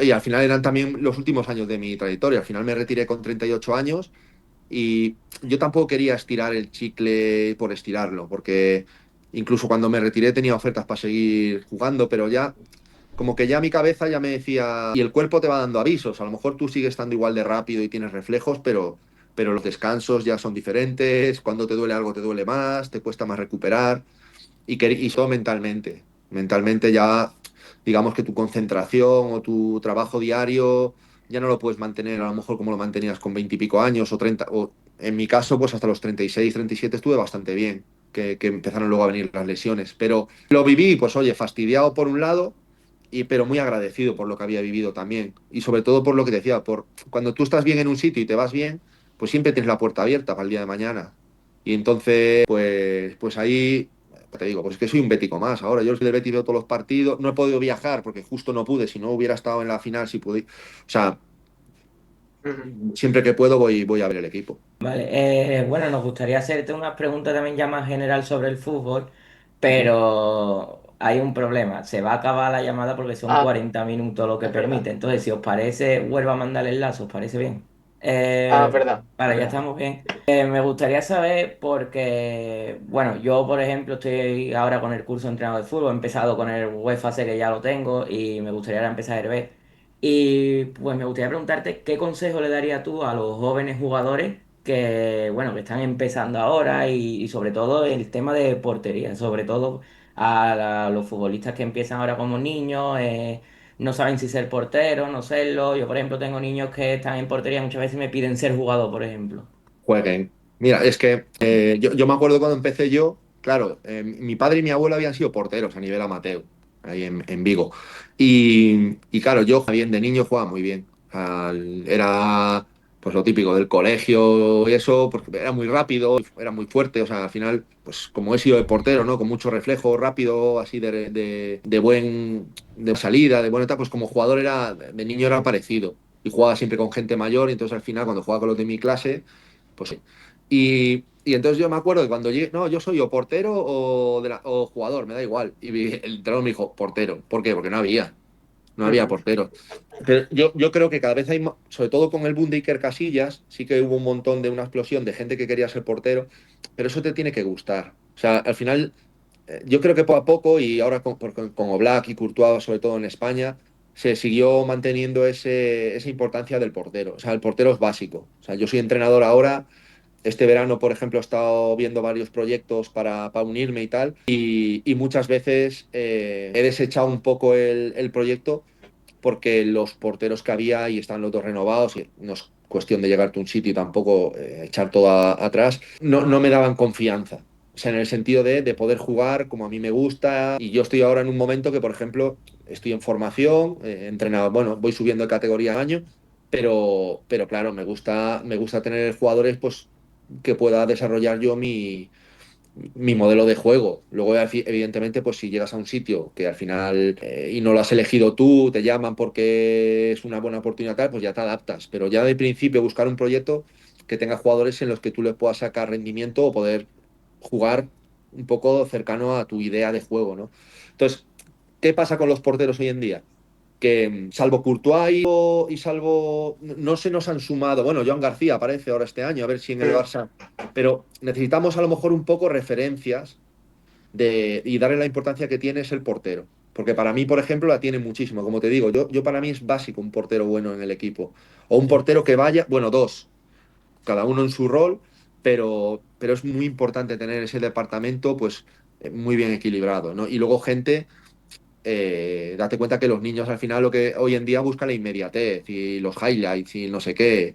Y al final eran también los últimos años de mi trayectoria. Al final me retiré con 38 años y yo tampoco quería estirar el chicle por estirarlo, porque incluso cuando me retiré tenía ofertas para seguir jugando, pero ya como que ya mi cabeza ya me decía, y el cuerpo te va dando avisos, a lo mejor tú sigues estando igual de rápido y tienes reflejos, pero los descansos ya son diferentes, cuando te duele algo te duele más, te cuesta más recuperar, y todo mentalmente. Mentalmente ya, digamos que tu concentración o tu trabajo diario ya no lo puedes mantener a lo mejor como lo mantenías con 20 y pico años o 30, o en mi caso pues hasta los 36, 37 estuve bastante bien, que empezaron luego a venir las lesiones, pero lo viví pues oye, fastidiado por un lado, pero muy agradecido por lo que había vivido también. Y sobre todo por lo que te decía, por cuando tú estás bien en un sitio y te vas bien, pues siempre tienes la puerta abierta para el día de mañana. Y entonces, pues ahí te digo, pues es que soy un bético más. Ahora yo soy del Betis, veo todos los partidos. No he podido viajar porque justo no pude. Si no hubiera estado en la final, si pude. O sea, Ujú. siempre que puedo voy a ver el equipo. Vale, bueno, nos gustaría hacerte unas preguntas también ya más general sobre el fútbol, Ujú. pero hay un problema. Se va a acabar la llamada porque son Ah, 40 minutos lo que es verdad. permite. Entonces, si os parece, vuelvo a mandar el enlace, ¿os parece bien? Ah, es verdad. Es Vale, ya verdad. estamos bien. Me gustaría saber porque, bueno, yo por ejemplo estoy ahora con el curso de entrenador de fútbol, he empezado con el UEFA C que ya lo tengo y me gustaría ahora empezar el B. Y pues me gustaría preguntarte qué consejo le darías tú a los jóvenes jugadores que, bueno, que están empezando ahora y sobre todo el tema de portería, sobre todo los futbolistas que empiezan ahora como niños, no saben si ser portero, no serlo. Yo, por ejemplo, tengo niños que están en portería, muchas veces me piden ser jugador, por ejemplo. Jueguen. Mira, es que yo me acuerdo cuando empecé yo, claro, mi padre y mi abuelo habían sido porteros a nivel amateur, ahí en Vigo. Y claro, yo bien de niño jugaba muy bien. Era pues lo típico del colegio y eso, porque era muy rápido, era muy fuerte, o sea, al final, pues como he sido de portero, ¿no? Con mucho reflejo, rápido, así de salida, de buena etapa, pues como jugador de niño era parecido. Y jugaba siempre con gente mayor, y entonces al final, cuando jugaba con los de mi clase, pues sí. Y entonces yo me acuerdo que cuando llegué, no, yo soy o portero o jugador, me da igual. Y el entrenador me dijo, portero. ¿Por qué? Porque no había Ujú. portero. Pero yo creo que cada vez hay más, sobre todo con el boom de Iker Casillas, sí que hubo un montón de una explosión de gente que quería ser portero, pero eso te tiene que gustar. O sea, al final, yo creo que poco a poco, y ahora con Oblak y Courtois, sobre todo en España, se siguió manteniendo esa importancia del portero. O sea, el portero es básico. O sea, yo soy entrenador ahora. Este verano, por ejemplo, he estado viendo varios proyectos para unirme y tal, y muchas veces he desechado un poco el proyecto porque los porteros que había y están los dos renovados, y no es cuestión de llegarte a un sitio y tampoco echar todo atrás, no me daban confianza. O sea, en el sentido de poder jugar como a mí me gusta. Y yo estoy ahora en un momento que, por ejemplo, estoy en formación, entrenado, bueno, voy subiendo de categoría al año, pero claro, me gusta tener jugadores pues, que pueda desarrollar yo mi modelo de juego. Luego, evidentemente, pues si llegas a un sitio que al final y no lo has elegido tú, te llaman porque es una buena oportunidad, tal, pues ya te adaptas. Pero ya de principio buscar un proyecto que tenga jugadores en los que tú les puedas sacar rendimiento o poder jugar un poco cercano a tu idea de juego, ¿no? Entonces, ¿qué pasa con los porteros hoy en día? Que salvo Courtois y salvo, no se nos han sumado, bueno, Joan García aparece ahora este año, a ver si en el Mm. Barça, pero necesitamos a lo mejor un poco referencias y darle la importancia que tiene es el portero. Porque para mí, por ejemplo, la tiene muchísimo. Como te digo, yo para mí es básico un portero bueno en el equipo. O un Sí. portero que vaya, bueno, dos, cada uno en su rol, pero es muy importante tener ese departamento pues muy bien equilibrado, ¿no? Y luego gente, date cuenta que los niños al final lo que hoy en día buscan la inmediatez y los highlights y no sé qué.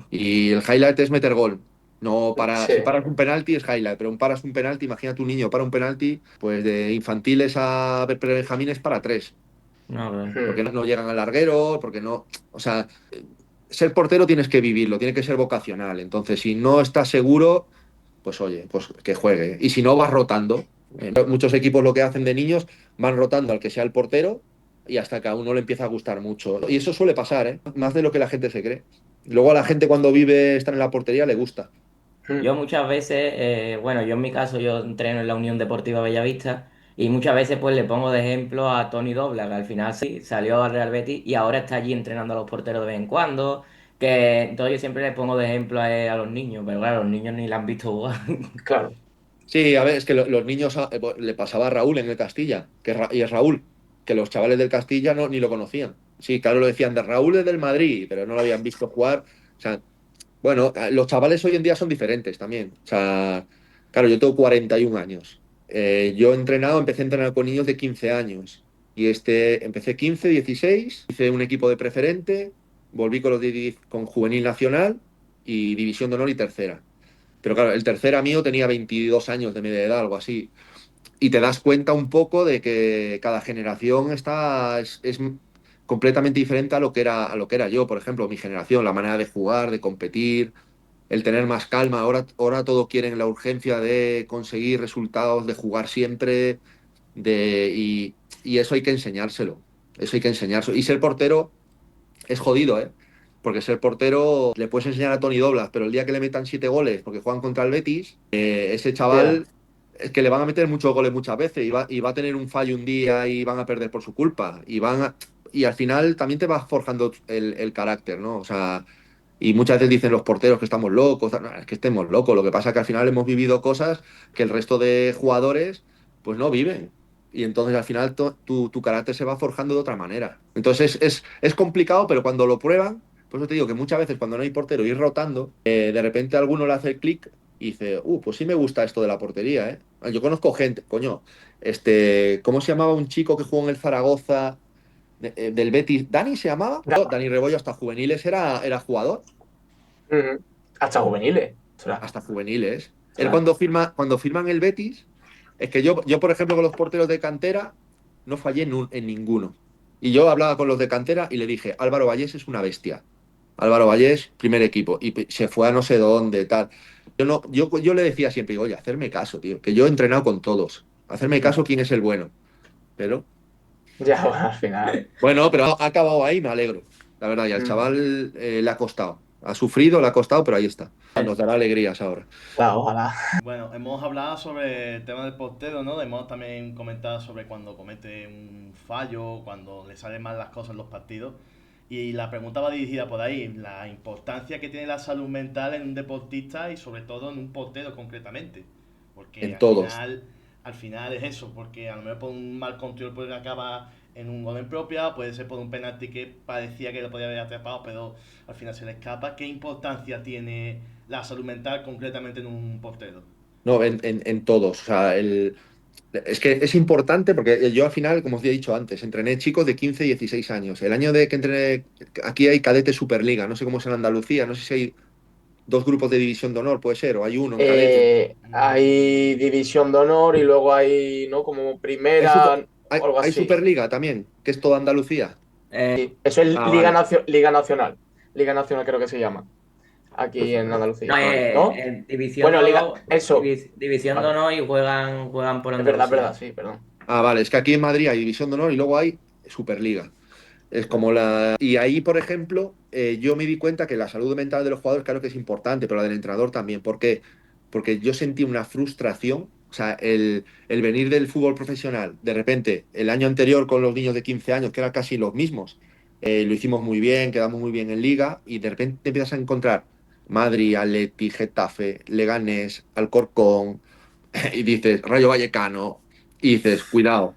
Y el highlight es meter gol. No si Sí. paras un penalti es highlight, pero paras un penalti, imagínate un niño para un penalti, pues de infantiles a benjamines para tres, No, porque Mm. no llegan al larguero, porque no, o sea, ser portero tienes que vivirlo, tiene que ser vocacional. Entonces, si no estás seguro, pues oye, pues que juegue. Y si no, vas rotando. Muchos equipos lo que hacen de niños van rotando al que sea el portero y hasta que a uno le empieza a gustar mucho. Y eso suele pasar, ¿eh? Más de lo que la gente se cree. Luego a la gente cuando vive estar en la portería le gusta. Mm. yo muchas veces, bueno, yo en mi caso, yo entreno en la Unión Deportiva Bellavista Y muchas veces pues le pongo de ejemplo a Tony Dobla, que al final sí salió al Real Betis y ahora está allí entrenando a los porteros de vez en cuando. Que entonces yo siempre le pongo de ejemplo a los niños, pero claro, los niños ni la han visto jugar. Claro. Sí, a ver, es que los niños le pasaba a Raúl en el Castilla, y es Raúl, que los chavales del Castilla no, ni lo conocían. Sí, claro, lo decían de Raúl es del Madrid, pero no lo habían visto jugar. O sea, bueno, los chavales hoy en día son diferentes también. O sea, claro, yo tengo 41 años. Yo he entrenado, empecé a entrenar con niños de 15 años. Y empecé 15, 16, hice un equipo de preferente, volví con con juvenil nacional y división de honor y tercera. Pero claro, el tercera mío tenía 22 años de media edad, algo así. Y te das cuenta un poco de que cada generación es completamente diferente a lo que era yo, por ejemplo, mi generación, la manera de jugar, de competir, el tener más calma. Ahora todo quieren la urgencia de conseguir resultados, de jugar siempre, y eso hay que enseñárselo. Eso hay que enseñárselo. Y ser portero es jodido, ¿eh? Porque ser portero le puedes enseñar a Tony Doblas, pero el día que le metan 7 goles porque juegan contra el Betis, ese Ya. chaval es que le van a meter muchos goles muchas veces y va a tener un fallo un día y van a perder por su culpa. Y al final también te vas forjando el carácter, ¿no? O sea, y muchas veces dicen los porteros que estamos locos. No, es que estemos locos. Lo que pasa es que al final hemos vivido cosas que el resto de jugadores pues no viven. Y entonces al final tu carácter se va forjando de otra manera. Entonces es complicado, pero cuando lo prueban, por eso te digo que muchas veces cuando no hay portero, ir rotando, de repente a alguno le hace el clic y dice, pues sí me gusta esto de la portería, ¿eh? Yo conozco gente, coño, ¿cómo se llamaba un chico que jugó en el Zaragoza del Betis? ¿Dani se llamaba? Ya. No, Dani Rebollo hasta juveniles era jugador. Ujú. Hasta juveniles. Ostras, Hasta juveniles. Él ostras. cuando firman el Betis, es que yo, por ejemplo, con los porteros de cantera, no fallé en ninguno. Y yo hablaba con los de cantera y le dije, Álvaro Vallés es una bestia. Álvaro Vallés, primer equipo. Y se fue a no sé dónde, tal. Yo, no, yo le decía siempre, digo, oye, hacerme caso, tío, que yo he entrenado con todos. Hacerme caso quién es el bueno. Pero, Ya, bueno, al final. bueno, pero ha acabado ahí, me alegro. La verdad, y al Mm. chaval le ha costado. Ha sufrido, le ha costado, pero ahí está. Nos dará alegrías ahora. Ojalá, ojalá. Bueno, hemos hablado sobre el tema del portero, ¿no? Hemos también comentado sobre cuando comete un fallo, cuando le salen mal las cosas en los partidos. Y la pregunta va dirigida por ahí, la importancia que tiene la salud mental en un deportista y sobre todo en un portero concretamente. Porque En todos. al final es eso, porque a lo mejor por un mal control puede acabar en un gol en propia, puede ser por un penalti que parecía que lo podía haber atrapado, pero al final se le escapa. ¿Qué importancia tiene la salud mental concretamente en un portero? No, en todos. O sea, es que es importante porque yo al final, como os he dicho antes, entrené chicos de 15 y 16 años. El año de que entrené, aquí hay cadete Superliga, no sé cómo es en Andalucía, no sé si hay dos grupos de división de honor, puede ser, o hay uno en cadete. Hay división de honor y luego hay, ¿no? Como Hay, super- primera o algo hay así. Superliga también, que es toda Andalucía. Sí, eso es Ah, vale. Liga Nacional. Liga Nacional creo que se llama. Pues Aquí en nada. Andalucía. No, Vale. ¿No? División de Bueno, honor, eso. División de Vale. honor y juegan por Es verdad, Andalucía. sí, perdón. Ah, vale, es que aquí en Madrid hay división de honor y luego hay Superliga. Es como la. Y ahí, por ejemplo, yo me di cuenta que la salud mental de los jugadores, claro que es importante, pero la del entrenador también. ¿Por qué? Porque yo sentí una frustración. O sea, el venir del fútbol profesional, de repente, el año anterior con los niños de 15 años, que eran casi los mismos, lo hicimos muy bien, quedamos muy bien en liga, y de repente te empiezas a encontrar Madrid, Atleti, Getafe, Leganés, Alcorcón, y dices, Rayo Vallecano, y dices, cuidado.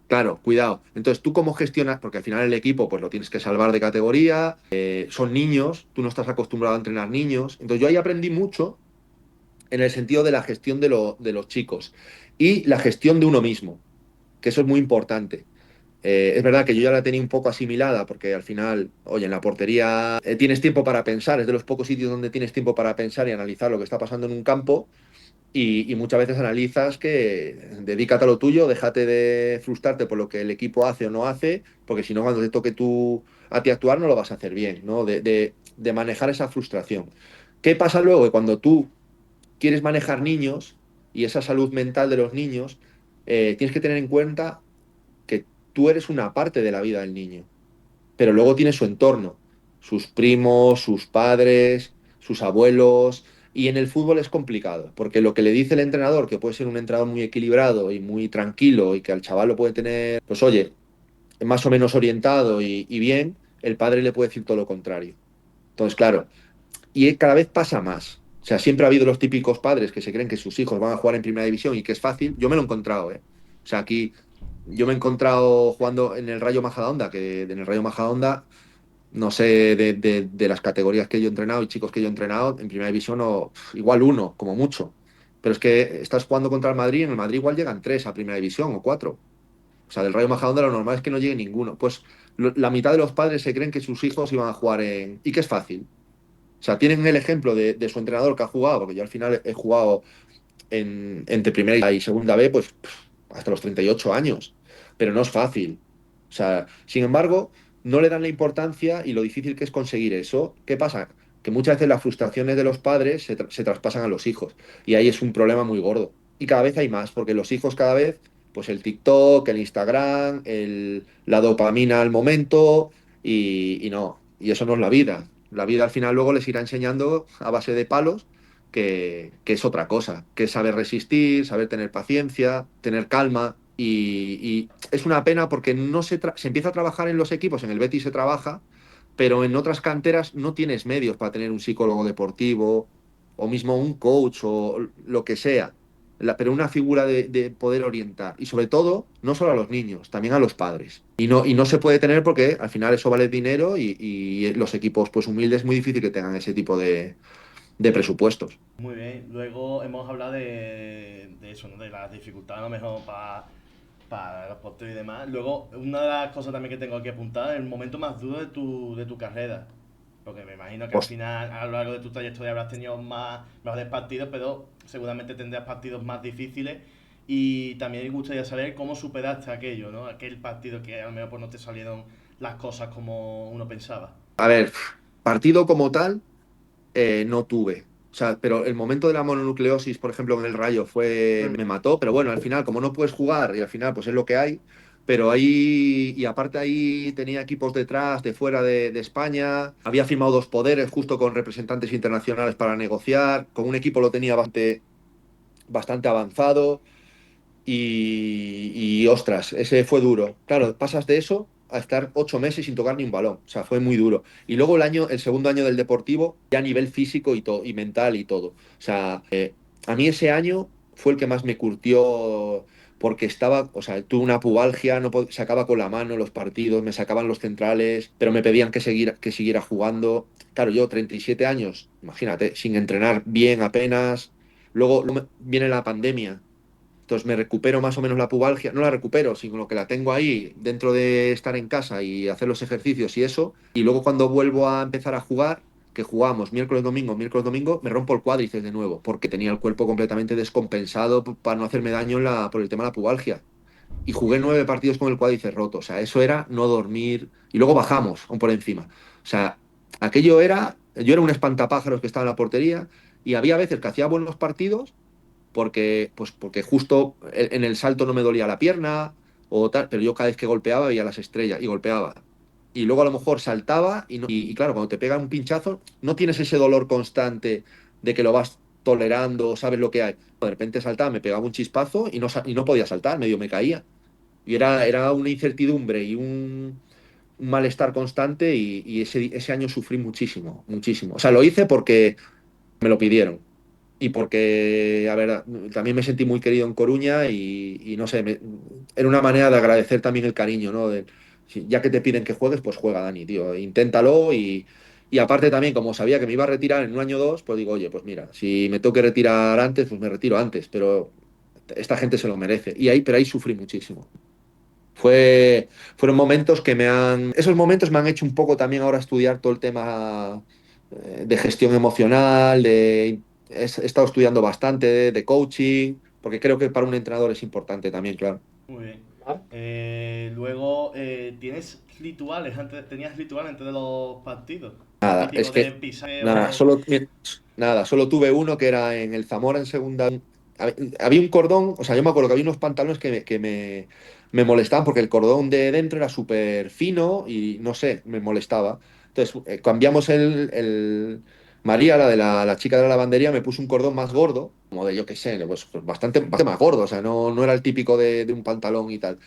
Claro, cuidado. Entonces, ¿tú cómo gestionas? Porque al final el equipo pues lo tienes que salvar de categoría, son niños, tú no estás acostumbrado a entrenar niños. Entonces, yo ahí aprendí mucho en el sentido de la gestión de los chicos y la gestión de uno mismo, que eso es muy importante. Es verdad que yo ya la tenía un poco asimilada porque al final, oye, en la portería tienes tiempo para pensar, es de los pocos sitios donde tienes tiempo para pensar y analizar lo que está pasando en un campo, y muchas veces analizas que dedícate a lo tuyo, déjate de frustrarte por lo que el equipo hace o no hace, porque si no, cuando te toque a ti actuar, no lo vas a hacer bien, ¿no? De manejar esa frustración. ¿Qué pasa luego? Que cuando tú quieres manejar niños y esa salud mental de los niños, tienes que tener en cuenta que tú eres una parte de la vida del niño, pero luego tiene su entorno, sus primos, sus padres, sus abuelos, Y en el fútbol es complicado, porque lo que le dice el entrenador, que puede ser un entrenador muy equilibrado y muy tranquilo y que al chaval lo puede tener, pues oye, más o menos orientado y bien, el padre le puede decir todo lo contrario. Entonces, claro, y cada vez pasa más. O sea, siempre ha habido los típicos padres que se creen que sus hijos van a jugar en primera división y que es fácil. Yo me lo he encontrado, ¿eh? O sea, aquí yo me he encontrado jugando en el Rayo Majadahonda, que en el Rayo Majadahonda, no sé de las categorías que yo he entrenado y chicos que yo he entrenado, en primera división o igual uno, como mucho. Pero es que estás jugando contra el Madrid y en el Madrid igual llegan tres a primera división o cuatro. O sea, del Rayo Majadahonda lo normal es que no llegue ninguno. Pues la mitad de los padres se creen que sus hijos iban a jugar en... Y que es fácil. O sea, tienen el ejemplo de su entrenador que ha jugado, porque yo al final he jugado entre primera y segunda B, pues hasta los 38 años. Pero no es fácil. O sea, sin embargo, no le dan la importancia y lo difícil que es conseguir eso. ¿Qué pasa? Que muchas veces las frustraciones de los padres se traspasan a los hijos. Y ahí es un problema muy gordo. Y cada vez hay más, porque los hijos cada vez, pues el TikTok, el Instagram, la dopamina al momento, y no. Y eso no es la vida. La vida al final luego les irá enseñando a base de palos que es otra cosa, que es saber resistir, saber tener paciencia, tener calma. Y es una pena porque no se empieza a trabajar en los equipos, en el Betis se trabaja, pero en otras canteras no tienes medios para tener un psicólogo deportivo o mismo un coach o lo que sea, pero una figura de poder orientar. Y sobre todo, no solo a los niños, también a los padres. Y no se puede tener porque al final eso vale dinero y los equipos pues humildes es muy difícil que tengan ese tipo de presupuestos. Muy bien, luego hemos hablado de eso, ¿no? De las dificultades a lo mejor para los porteros y demás. Luego, una de las cosas también que tengo aquí apuntada es el momento más duro de tu carrera. Porque me imagino que al Pues, final, a lo largo de tu trayectoria, habrás tenido mejores partidos, pero seguramente tendrás partidos más difíciles. Y también me gustaría saber cómo superaste aquello, ¿no? Aquel partido que a lo mejor pues, no te salieron las cosas como uno pensaba. a ver, partido como tal, no tuve. O sea, pero el momento de la mononucleosis, por ejemplo, en el Rayo me mató, pero bueno, al final, como no puedes jugar y al final, pues es lo que hay. Pero ahí, y aparte ahí tenía equipos detrás, de fuera de España. Había firmado dos poderes justo con representantes internacionales para negociar. Con un equipo lo tenía bastante avanzado. Ostras, ese fue duro. Claro, pasas de eso a estar 8 meses sin tocar ni un balón. O sea, fue muy duro. Y luego el segundo año del Deportivo, ya a nivel físico y mental y todo. O sea, a mí ese año fue el que más me curtió porque o sea, tuve una pubalgia, no sacaba con la mano los partidos, me sacaban los centrales, pero me pedían que siguiera jugando. Claro, yo 37 años, imagínate, sin entrenar bien apenas. Luego viene la pandemia. Entonces me recupero más o menos la pubalgia, no la recupero, sino que la tengo ahí dentro de estar en casa y hacer los ejercicios y eso. Y luego cuando vuelvo a empezar a jugar, que jugamos miércoles, domingo, me rompo el cuádriceps de nuevo, porque tenía el cuerpo completamente descompensado para no hacerme daño por el tema de la pubalgia. Y jugué 9 partidos con el cuádriceps roto. O sea, eso era no dormir. Y luego bajamos, aún por encima. O sea, yo era un espantapájaros que estaba en la portería y había veces que hacía buenos partidos porque justo en el salto no me dolía la pierna o tal, pero yo cada vez que golpeaba veía las estrellas y golpeaba. Y luego a lo mejor saltaba y claro, cuando te pega un pinchazo no tienes ese dolor constante de que lo vas tolerando, sabes lo que hay. De repente saltaba, me pegaba un chispazo y no podía saltar, medio me caía. Y era una incertidumbre y un malestar constante y ese año sufrí muchísimo, muchísimo. O sea, lo hice porque me lo pidieron y porque, a ver, también me sentí muy querido en Coruña y no sé, era una manera de agradecer también el cariño, ¿no? Ya que te piden que juegues, pues juega, Dani, tío, inténtalo y aparte también, como sabía que me iba a retirar en un año o dos, pues digo, oye, pues mira, si me tengo que retirar antes, pues me retiro antes, pero esta gente se lo merece. Pero ahí sufrí muchísimo. Fueron momentos esos momentos me han hecho un poco también ahora estudiar todo el tema de gestión emocional, he estado estudiando bastante de coaching, porque creo que para un entrenador es importante también, claro. Muy bien. ¿Vale? Luego, tenías rituales antes de los partidos? Lo Nada, típico es de que pisar nada, o... solo tuve uno que era en el Zamora en segunda. Había un cordón, o sea, yo me acuerdo que había unos pantalones que me molestaban porque el cordón de dentro era súper fino y no sé, me molestaba. Entonces, cambiamos María, la chica de la lavandería, me puso un cordón más gordo, como de yo qué sé, pues bastante más gordo, o sea, no era el típico de un pantalón y tal,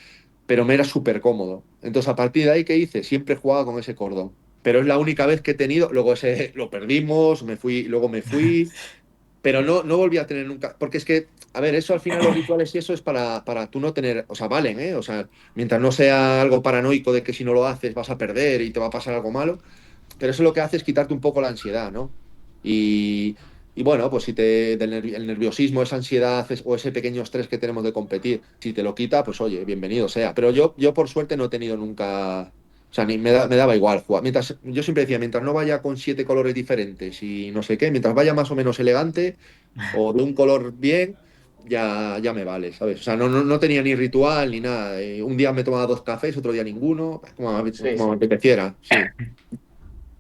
pero me era súper cómodo. Entonces, a partir de ahí, ¿qué hice? Siempre jugaba con ese cordón. Pero es la única vez que he tenido, luego ese lo perdimos, luego me fui, pero no volví a tener nunca, porque es que, a ver, eso al final los rituales y eso es para tú no tener, o sea, valen, ¿eh? O sea, mientras no sea algo paranoico de que si no lo haces vas a perder y te va a pasar algo malo, pero eso lo que hace es quitarte un poco la ansiedad, ¿no? Y, y bueno, pues si el nerviosismo, esa ansiedad o ese pequeño estrés que tenemos de competir, si te lo quita, pues oye, bienvenido sea. Pero yo por suerte no he tenido nunca, o sea, me daba igual jugar. Yo siempre decía, mientras no vaya con 7 colores diferentes y no sé qué, mientras vaya más o menos elegante o de un color bien, ya me vale, ¿sabes? O sea, no tenía ni ritual ni nada. Un día me tomaba 2 cafés, otro día ninguno, Sí, como me sí. apeteciera, sí.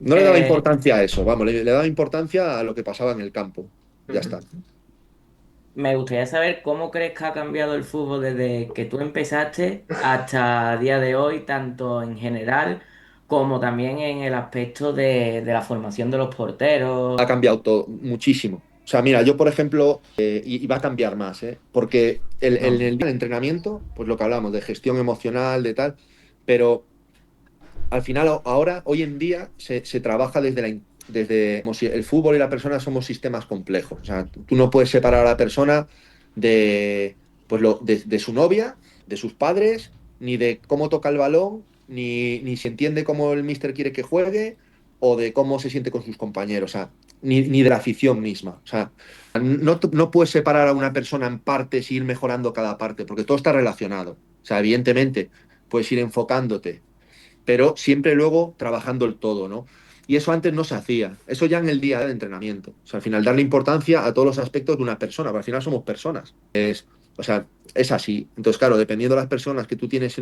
No le daba Eh, importancia a eso, vamos, le daba importancia a lo que pasaba en el campo. Ya Ujú. está. Me gustaría saber cómo crees que ha cambiado el fútbol desde que tú empezaste hasta el día de hoy, tanto en general como también en el aspecto de la formación de los Ha porteros. cambiado todo muchísimo. O sea, mira, yo por ejemplo, y va a cambiar más, ¿eh? Porque No. el entrenamiento, pues lo que hablamos de gestión emocional, de tal, pero al final ahora, hoy en día, se trabaja desde como si el fútbol y la persona somos sistemas complejos. O sea, tú no puedes separar a la persona de, de su novia, de sus padres, ni de cómo toca el balón, ni si entiende cómo el míster quiere que juegue, o de cómo se siente con sus compañeros, o sea, ni de la afición misma. O sea, no puedes separar a una persona en partes y ir mejorando cada parte, porque todo está relacionado. O sea, evidentemente, puedes ir enfocándote, pero siempre luego trabajando el todo, ¿no? Y eso antes no se hacía, eso ya en el día de entrenamiento. O sea, al final darle importancia a todos los aspectos de una persona, porque al final somos personas. O sea, es así. Entonces, claro, dependiendo de las personas que tú tienes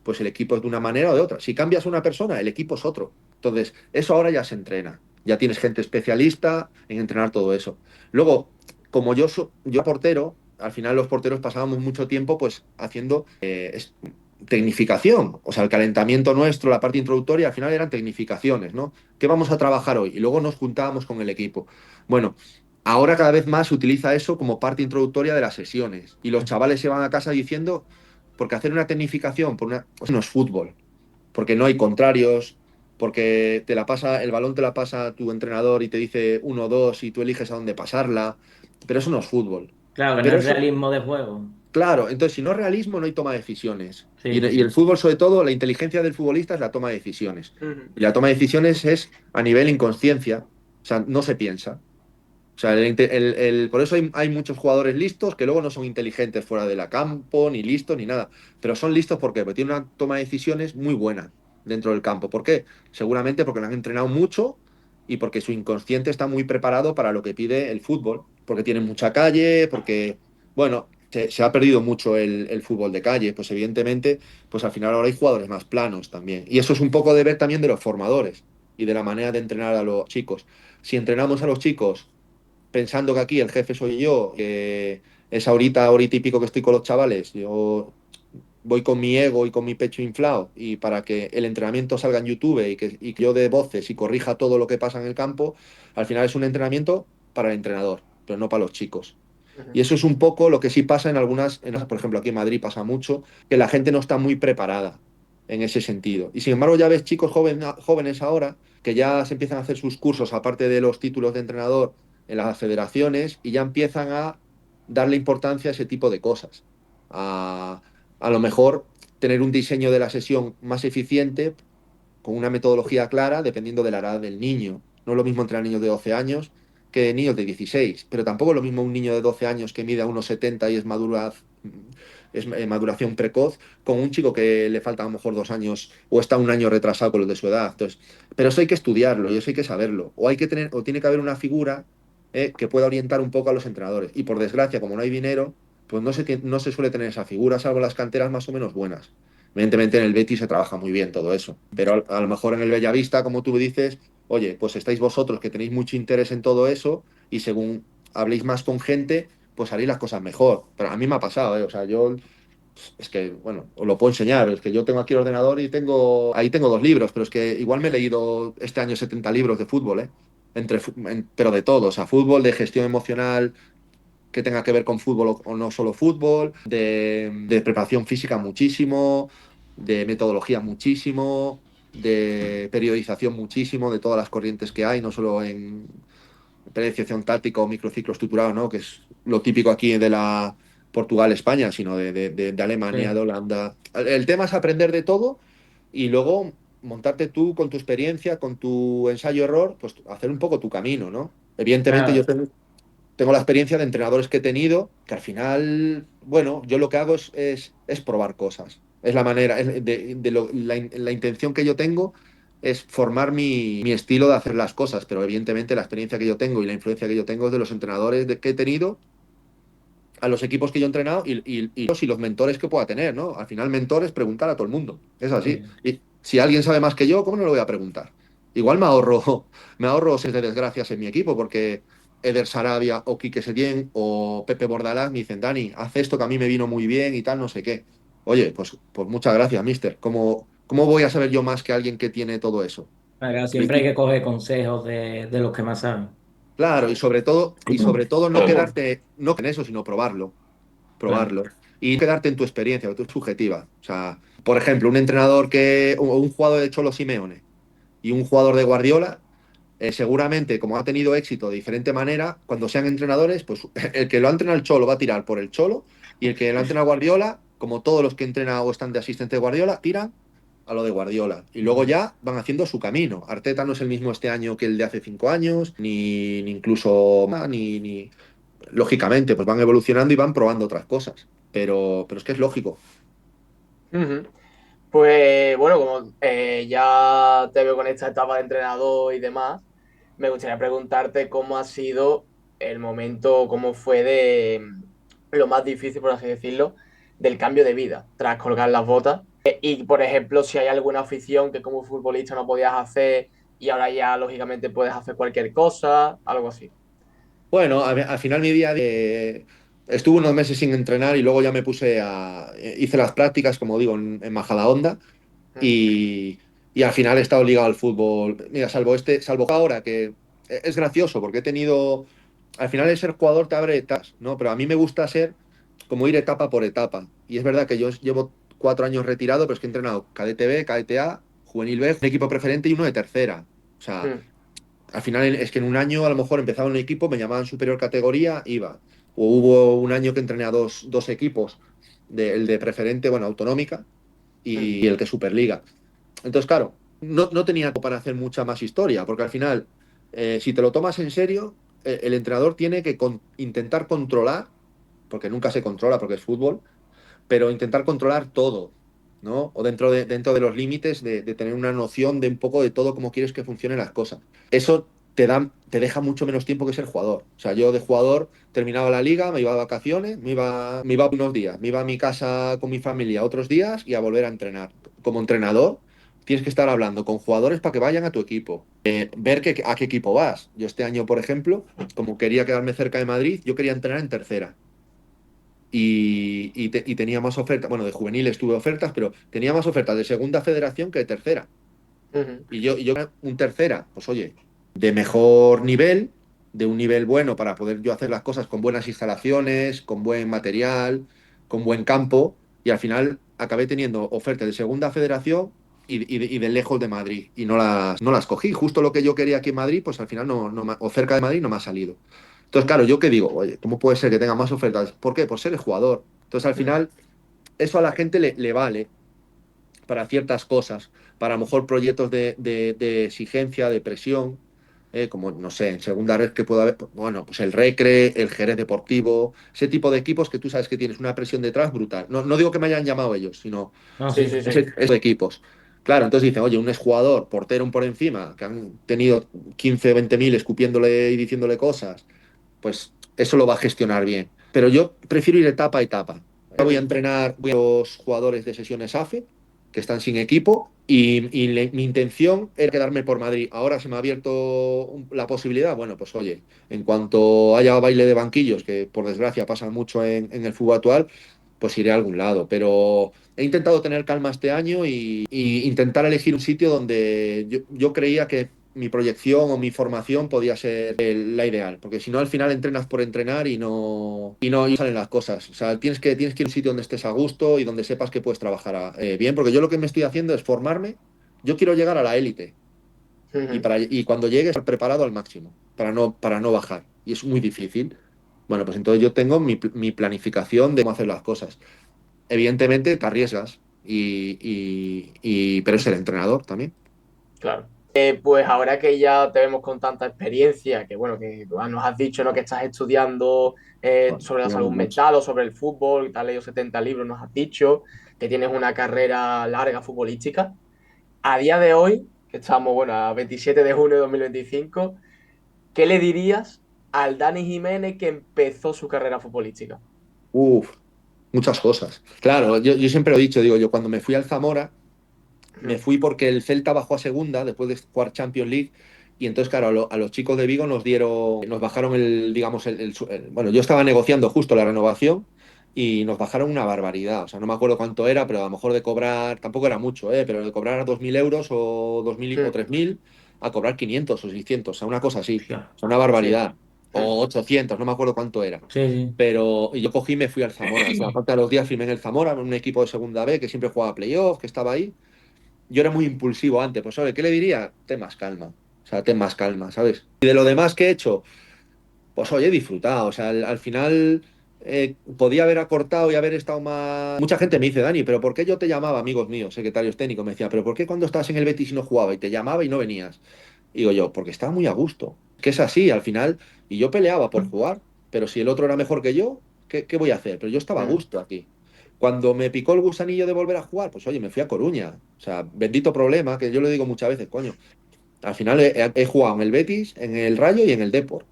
pues el equipo es de una manera o de otra. Si cambias a una persona, el equipo es otro. Entonces, eso ahora ya se entrena. Ya tienes gente especialista en entrenar todo eso. Luego, como yo portero, al final los porteros pasábamos mucho tiempo pues haciendo tecnificación, o sea, el calentamiento nuestro, la parte introductoria, al final eran tecnificaciones, ¿no? ¿Qué vamos a trabajar hoy? Y luego nos juntábamos con el equipo. Bueno, ahora cada vez más se utiliza eso como parte introductoria de las sesiones y los chavales se van a casa diciendo, porque hacer una tecnificación pues no es fútbol, porque no hay contrarios, porque el balón te la pasa tu entrenador y te dice uno, dos y tú eliges a dónde pasarla, pero eso no es fútbol. Claro, que no Pero es eso, realismo de juego. claro, entonces si no es realismo no hay toma de decisiones. Y, Sí, y el fútbol, sobre todo, la inteligencia del futbolista es la toma de decisiones. Ujú. Y la toma de decisiones es a nivel inconsciencia, o sea, no se piensa. O sea, por eso hay muchos jugadores listos que luego no son inteligentes fuera de la campo, ni listos, ni nada. Pero son listos porque tienen una toma de decisiones muy buena dentro del campo. ¿Por qué? Seguramente porque lo han entrenado mucho y porque su inconsciente está muy preparado para lo que pide el fútbol. Porque tienen mucha calle, porque, bueno, se ha perdido mucho el fútbol de calle. Pues evidentemente, pues al final ahora hay jugadores más planos también. Y eso es un poco de ver también de los formadores y de la manera de entrenar a los chicos. Si entrenamos a los chicos pensando que aquí el jefe soy yo, que es ahorita y pico que estoy con los chavales, yo voy con mi ego y con mi pecho inflado y para que el entrenamiento salga en YouTube y que yo dé voces y corrija todo lo que pasa en el campo, al final es un entrenamiento para el entrenador, pero no para los chicos. Y Ujú. eso es un poco lo que sí pasa por ejemplo, aquí en Madrid pasa mucho, que la gente no está muy preparada en ese sentido. Y sin embargo ya ves chicos jóvenes ahora que ya se empiezan a hacer sus cursos, aparte de los títulos de entrenador en las federaciones, y ya empiezan a darle importancia a ese tipo de cosas. A lo mejor tener un diseño de la sesión más eficiente, con una metodología clara, dependiendo de la edad del niño. No es lo mismo entrenar niños de 12 años que niños de 16, pero tampoco es lo mismo un niño de 12 años que mida 1,70 y es maduración precoz, con un chico que le falta a lo mejor 2 años o está un año retrasado con los de su edad. Entonces, pero eso hay que estudiarlo y eso hay que saberlo. O tiene que haber una figura que pueda orientar un poco a los entrenadores. Y por desgracia, como no hay dinero, pues no se suele tener esa figura, salvo las canteras más o menos buenas. Evidentemente en el Betis se trabaja muy bien todo eso, pero a lo mejor en el Bellavista, como tú dices, oye, pues estáis vosotros que tenéis mucho interés en todo eso y según habléis más con gente, pues haréis las cosas mejor. Pero a mí me ha pasado, ¿eh? O sea, yo es que, bueno, os lo puedo enseñar, es que yo tengo aquí el ordenador y ahí tengo 2 libros, pero es que igual me he leído este año 70 libros de fútbol, ¿eh? pero de todo, o sea, fútbol, de gestión emocional que tenga que ver con fútbol o no solo fútbol, de preparación física muchísimo, de metodología muchísimo, de periodización muchísimo, de todas las corrientes que hay, no solo en periodización táctica o microciclo estructurado, ¿no? Que es lo típico aquí de la Portugal-España, sino de Alemania, Sí, de Holanda. El tema es aprender de todo y luego montarte tú con tu experiencia, con tu ensayo-error, pues hacer un poco tu camino, ¿no? Evidentemente claro. yo tengo la experiencia de entrenadores que he tenido, que al final, bueno, yo lo que hago es probar cosas. Es la manera, la intención que yo tengo es formar mi estilo de hacer las cosas, pero evidentemente la experiencia que yo tengo y la influencia que yo tengo es de los entrenadores que he tenido, a los equipos que yo he entrenado y los mentores que pueda tener, ¿no? Al final, mentores, preguntar a todo el mundo. Es así. Sí. Y si alguien sabe más que yo, ¿cómo no lo voy a preguntar? Igual me ahorro seis de desgracias en mi equipo, porque Eder Sarabia o Quique Setién o Pepe Bordalás me dicen, Dani, haz esto que a mí me vino muy bien y tal, no sé qué. Oye, pues muchas gracias, mister. ¿Cómo voy a saber yo más que alguien que tiene todo eso? Claro, Y, siempre hay y- que coger consejos de los que más saben. claro, y sobre todo no quedarte no en eso, sino probarlo. Claro. Probarlo. Y no quedarte en tu experiencia, que tú es subjetiva. O sea, por ejemplo, un entrenador o un jugador de Cholo Simeone y un jugador de Guardiola, seguramente, como ha tenido éxito de diferente manera, cuando sean entrenadores, pues el que lo ha entrenado el Cholo va a tirar por el Cholo y el que lo ha entrenado Guardiola, como todos los que entrenan o están de asistente de Guardiola, tiran a lo de Guardiola. Y luego ya van haciendo su camino. Arteta no es el mismo este año que el de hace 5 años, ni incluso más, ni, lógicamente, pues van evolucionando y van probando otras cosas. Pero es que es lógico. Ujú. Pues bueno, como ya te veo con esta etapa de entrenador y demás, me gustaría preguntarte cómo ha sido el momento, cómo fue de lo más difícil, por así decirlo, del cambio de vida tras colgar las botas. Y, por ejemplo, si hay alguna afición que como futbolista no podías hacer y ahora ya, lógicamente, puedes hacer cualquier cosa, algo así. Bueno, al final mi día estuve unos meses sin entrenar y luego ya me hice las prácticas, como digo, en Majadahonda Mm, y al final he estado ligado al fútbol. Mira, salvo ahora que es gracioso porque he tenido, al final el ser jugador te abre etapas, ¿no? Pero a mí me gusta ser como ir etapa por etapa. Y es verdad que yo llevo 4 años retirado, pero es que he entrenado cadete B, cadete A, juvenil B, un equipo preferente y uno de tercera. O sea, mm, al final es que en un año a lo mejor empezaba un equipo, me llamaban superior categoría, iba. O hubo un año que entrené a dos equipos, el de preferente, bueno, autonómica, mm, y el que Superliga. Entonces, claro, no tenía para hacer mucha más historia, porque al final, si te lo tomas en serio, el entrenador tiene que intentar controlar, porque nunca se controla porque es fútbol, pero intentar controlar todo, ¿no? O dentro de los límites de tener una noción de un poco de todo cómo quieres que funcionen las cosas. Eso te deja mucho menos tiempo que ser jugador. O sea, yo de jugador terminaba la liga, me iba de vacaciones, me iba unos días, me iba a mi casa con mi familia otros días y a volver a entrenar. Como entrenador, tienes que estar hablando con jugadores para que vayan a tu equipo. Ver a qué equipo vas. Yo este año, por ejemplo, como quería quedarme cerca de Madrid, yo quería entrenar en tercera y tenía más ofertas. Bueno, de juveniles tuve ofertas, pero tenía más ofertas de segunda federación que de tercera. ujú, Y yo un tercera, pues oye, de mejor nivel, de un nivel bueno para poder yo hacer las cosas con buenas instalaciones, con buen material, con buen campo, y al final acabé teniendo ofertas de segunda federación y de lejos de Madrid, y no las cogí. Justo lo que yo quería aquí en Madrid, pues al final o cerca de Madrid no me ha salido. Entonces, claro, ¿yo qué digo? Oye, ¿cómo puede ser que tenga más ofertas? ¿Por qué? Por ser el jugador. Entonces, al mm, final, eso a la gente le vale para ciertas cosas, para a lo mejor proyectos de exigencia, de presión, como, no sé, en segunda red que pueda haber, bueno, pues el Recre, el Jerez Deportivo, ese tipo de equipos que tú sabes que tienes una presión detrás brutal. No digo que me hayan llamado ellos, sino No, sí, sí. sí, sí. esos equipos. Claro, entonces dicen, oye, un exjugador, portero un por encima, que han tenido 15, 20 mil escupiéndole y diciéndole cosas, pues eso lo va a gestionar bien. Pero yo prefiero ir etapa a etapa. Ahora voy a Ujú, entrenar a los jugadores de sesiones AFE, que están sin equipo, y mi intención era quedarme por Madrid. Ahora se me ha abierto la posibilidad. Bueno, pues oye, en cuanto haya baile de banquillos, que por desgracia pasa mucho en el fútbol actual, pues iré a algún lado. Pero he intentado tener calma este año y intentar elegir un sitio donde yo creía que mi proyección o mi formación podía ser la ideal, porque si no al final entrenas por entrenar y no salen las cosas. O sea, tienes que ir a un sitio donde estés a gusto y donde sepas que puedes trabajar bien, porque yo lo que me estoy haciendo es formarme. Yo quiero llegar a la élite Ujú. y cuando llegue estar preparado al máximo para no bajar. Y es muy difícil. Bueno, pues entonces yo tengo mi planificación de cómo hacer las cosas. Evidentemente te arriesgas, pero es el entrenador también. Claro. Pues ahora que ya te vemos con tanta experiencia, que bueno, que nos has dicho, ¿no? Que estás estudiando Bueno, sobre la salud digamos mucho. mental o sobre el fútbol, que te has leído 70 libros, nos has dicho, que tienes una carrera larga futbolística. A día de hoy, que estamos, bueno, a 27 de junio de 2025, ¿qué le dirías al Dani Jiménez que empezó su carrera futbolística? Uf, muchas cosas. Claro, yo siempre lo he dicho, digo, yo cuando me fui al Zamora, me Ujú. fui porque el Celta bajó a segunda después de jugar Champions League. Y entonces, claro, a los chicos de Vigo nos bajaron digamos, bueno, yo estaba negociando justo la renovación y nos bajaron una barbaridad. O sea, no me acuerdo cuánto era, pero a lo mejor de cobrar, tampoco era mucho, pero de cobrar 2.000 euros o 2.000 o Ujú. 3.000 a cobrar 500 o 600, o sea, una cosa así. Hostia. O sea, una Sí. barbaridad. Ujú. O 800, no me acuerdo cuánto era. Sí, sí. Pero y yo cogí y me fui al Zamora. O sea, aparte de los días firmé en el Zamora, en un equipo de segunda B que siempre jugaba playoff, que estaba ahí. Yo era muy impulsivo antes, pues, ¿sabes? ¿Qué le diría? Ten más calma. O sea, ten más calma, ¿sabes? Y de lo demás que he hecho, pues oye, he disfrutado. O sea, al final podía haber acortado y haber estado más. Mucha gente me dice, Dani, ¿pero por qué yo te llamaba, amigos míos, secretarios técnicos? Me decía, ¿pero por qué cuando estabas en el Betis y no jugaba y te llamaba y no venías? Y digo yo, porque estaba muy a gusto. Que es así, al final. Y yo peleaba por jugar, pero si el otro era mejor que yo, ¿qué voy a hacer? Pero yo estaba a Ujú. gusto aquí. Cuando me picó el gusanillo de volver a jugar, pues oye, me fui a Coruña. O sea, bendito problema, que yo lo digo muchas veces, coño. Al final he jugado en el Betis, en el Rayo y en el Depor.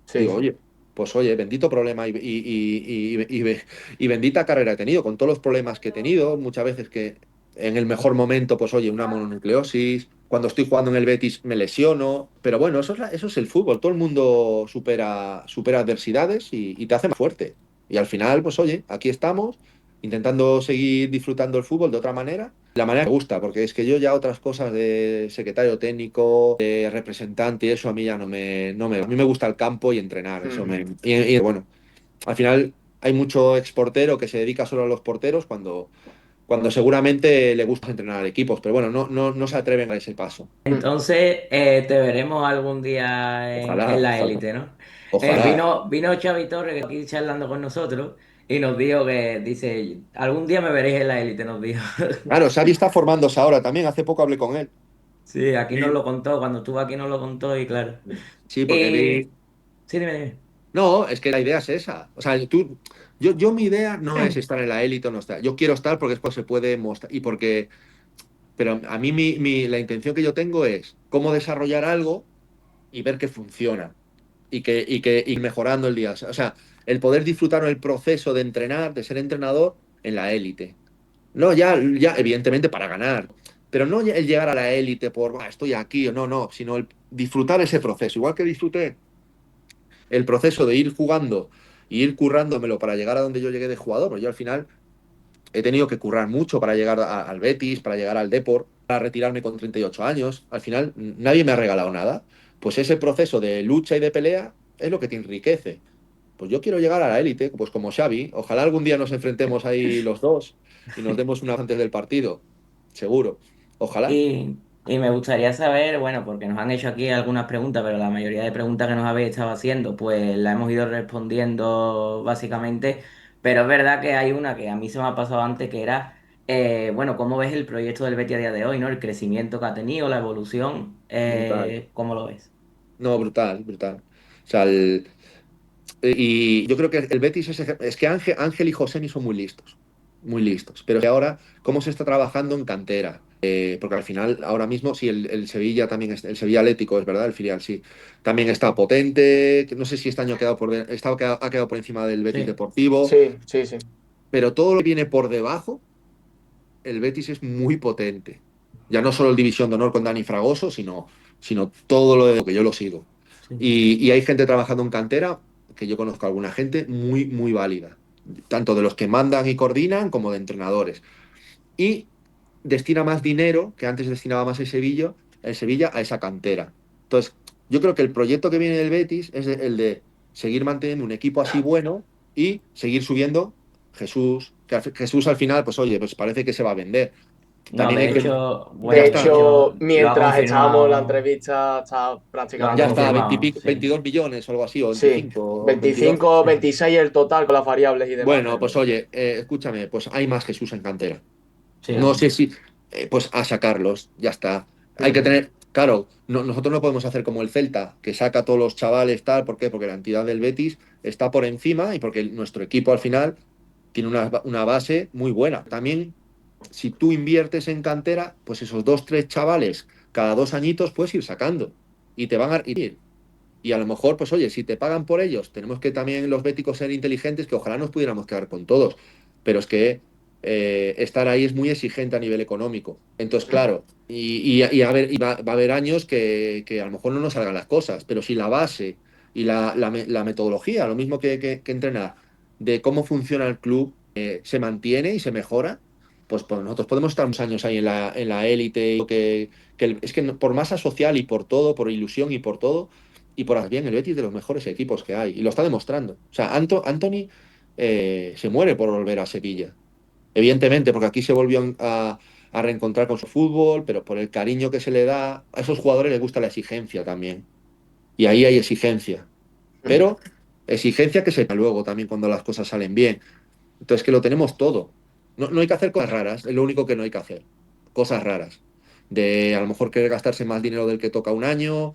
Sí, Digo, sí. oye, pues oye, bendito problema y bendita carrera he tenido, con todos los problemas que he tenido, muchas veces que en el mejor momento, pues oye, una mononucleosis, cuando estoy jugando en el Betis me lesiono, pero bueno, eso es el fútbol, todo el mundo supera adversidades y te hace más fuerte. Y al final, pues oye, aquí estamos, intentando seguir disfrutando el fútbol de otra manera. La manera que me gusta, porque es que yo ya otras cosas de secretario técnico, de representante y eso a mí ya a mí me gusta el campo y entrenar, Ujú. y bueno, al final hay mucho exportero que se dedica solo a los porteros cuando seguramente le gusta entrenar equipos, pero bueno, no se atreven a ese paso. Ujú. Entonces, te veremos algún día en Ojalá, la ojalá, élite, ¿no? ojalá. Vino Xavi Torres que aquí charlando con nosotros y nos dijo que, dice, algún día me veréis en la élite, nos dijo. Claro, Xavi está formándose ahora también, hace poco hablé con él. Sí, aquí nos Sí, lo contó, cuando estuvo aquí nos lo contó y claro. sí, porque Y... vi. Sí, dime, dime. No, es que la idea es esa. O sea, yo mi idea no es estar en la élite o no estar. Yo quiero estar porque después se puede mostrar. Pero a mí la intención que yo tengo es cómo desarrollar algo y ver que funciona y que ir mejorando el día. O sea, el poder disfrutar el proceso de entrenar, de ser entrenador en la élite. No, ya, evidentemente para ganar, pero no el llegar a la élite por, "Buah, estoy aquí o no, sino el disfrutar ese proceso. Igual que disfruté el proceso de ir jugando y ir currándomelo para llegar a donde yo llegué de jugador, pues yo al final he tenido que currar mucho para llegar al Betis, para llegar al Depor, para retirarme con 38 años. Al final nadie me ha regalado nada. Pues ese proceso de lucha y de pelea es lo que te enriquece. Pues yo quiero llegar a la élite, pues como Xavi. Ojalá algún día nos enfrentemos ahí los dos y nos demos una antes del partido. Seguro. Ojalá. Y me gustaría saber, bueno, porque nos han hecho aquí algunas preguntas, pero la mayoría de preguntas que nos habéis estado haciendo, pues la hemos ido respondiendo básicamente. Pero es verdad que hay una que a mí se me ha pasado antes, que era, bueno, ¿cómo ves el proyecto del Betis a día de hoy, ¿no? El crecimiento que ha tenido, la evolución, Brutal. ¿cómo lo ves? No, brutal, brutal. O sea, y yo creo que el Betis es que Ángel y Josemi son muy listos, muy listos. Pero que ahora, ¿cómo se está trabajando en cantera? Porque al final, ahora mismo, sí, el Sevilla también, el Sevilla Atlético, es verdad, el filial, sí, también está potente. Que no sé si este año ha quedado por encima del Betis Sí. Deportivo, Sí, sí, sí. pero todo lo que viene por debajo, el Betis es muy potente. Ya no solo el División de Honor con Dani Fragoso, sino todo lo de que yo lo sigo. Sí. Y hay gente trabajando en cantera, que yo conozco a alguna gente muy, muy válida, tanto de los que mandan y coordinan como de entrenadores. Y destina más dinero, que antes destinaba más el Sevilla a esa cantera. Entonces, yo creo que el proyecto que viene del Betis es el de seguir manteniendo un equipo así bueno y seguir subiendo Jesús, Jesús al final, pues oye, pues parece que se va a vender. No, También hay de que... hecho, Ya De bueno, de está, hecho, hecho, lo ha mientras estábamos en la confirmado, entrevista, está lo han prácticamente ya está, confirmado. 20 y confirmado, pico, sí. 22 millones o algo así, o Sí, 25 o 22. 25, Sí. 26 el total con las variables y demás, Bueno, pues pero oye, escúchame, pues hay más Jesús en cantera. No Sí. sé si, pues a sacarlos, ya está. Hay que tener, claro, nosotros no podemos hacer como el Celta, que saca a todos los chavales, tal, ¿por qué? Porque la entidad del Betis está por encima y porque nuestro equipo al final tiene una base muy buena. También, si tú inviertes en cantera, pues esos dos, tres chavales, cada 2 añitos puedes ir sacando y te van a ir. Y a lo mejor, pues oye, si te pagan por ellos, tenemos que también los béticos ser inteligentes, que ojalá nos pudiéramos quedar con todos. Pero es que estar ahí es muy exigente a nivel económico. Entonces, claro, va a haber años que a lo mejor no nos salgan las cosas, pero si la base y la metodología, lo mismo que entrenar, de cómo funciona el club, se mantiene y se mejora, pues nosotros podemos estar unos años ahí en la élite, es que por masa social y por todo, por ilusión y por todo, y por bien, el Betis de los mejores equipos que hay. Y lo está demostrando. O sea, Anthony se muere por volver a Sevilla. Evidentemente, porque aquí se volvió a reencontrar con su fútbol, pero por el cariño que se le da, a esos jugadores les gusta la exigencia también. Y ahí hay exigencia. Pero exigencia que se da luego también cuando las cosas salen bien. Entonces, que lo tenemos todo. No hay que hacer cosas raras, es lo único que no hay que hacer. Cosas raras. De a lo mejor querer gastarse más dinero del que toca un año.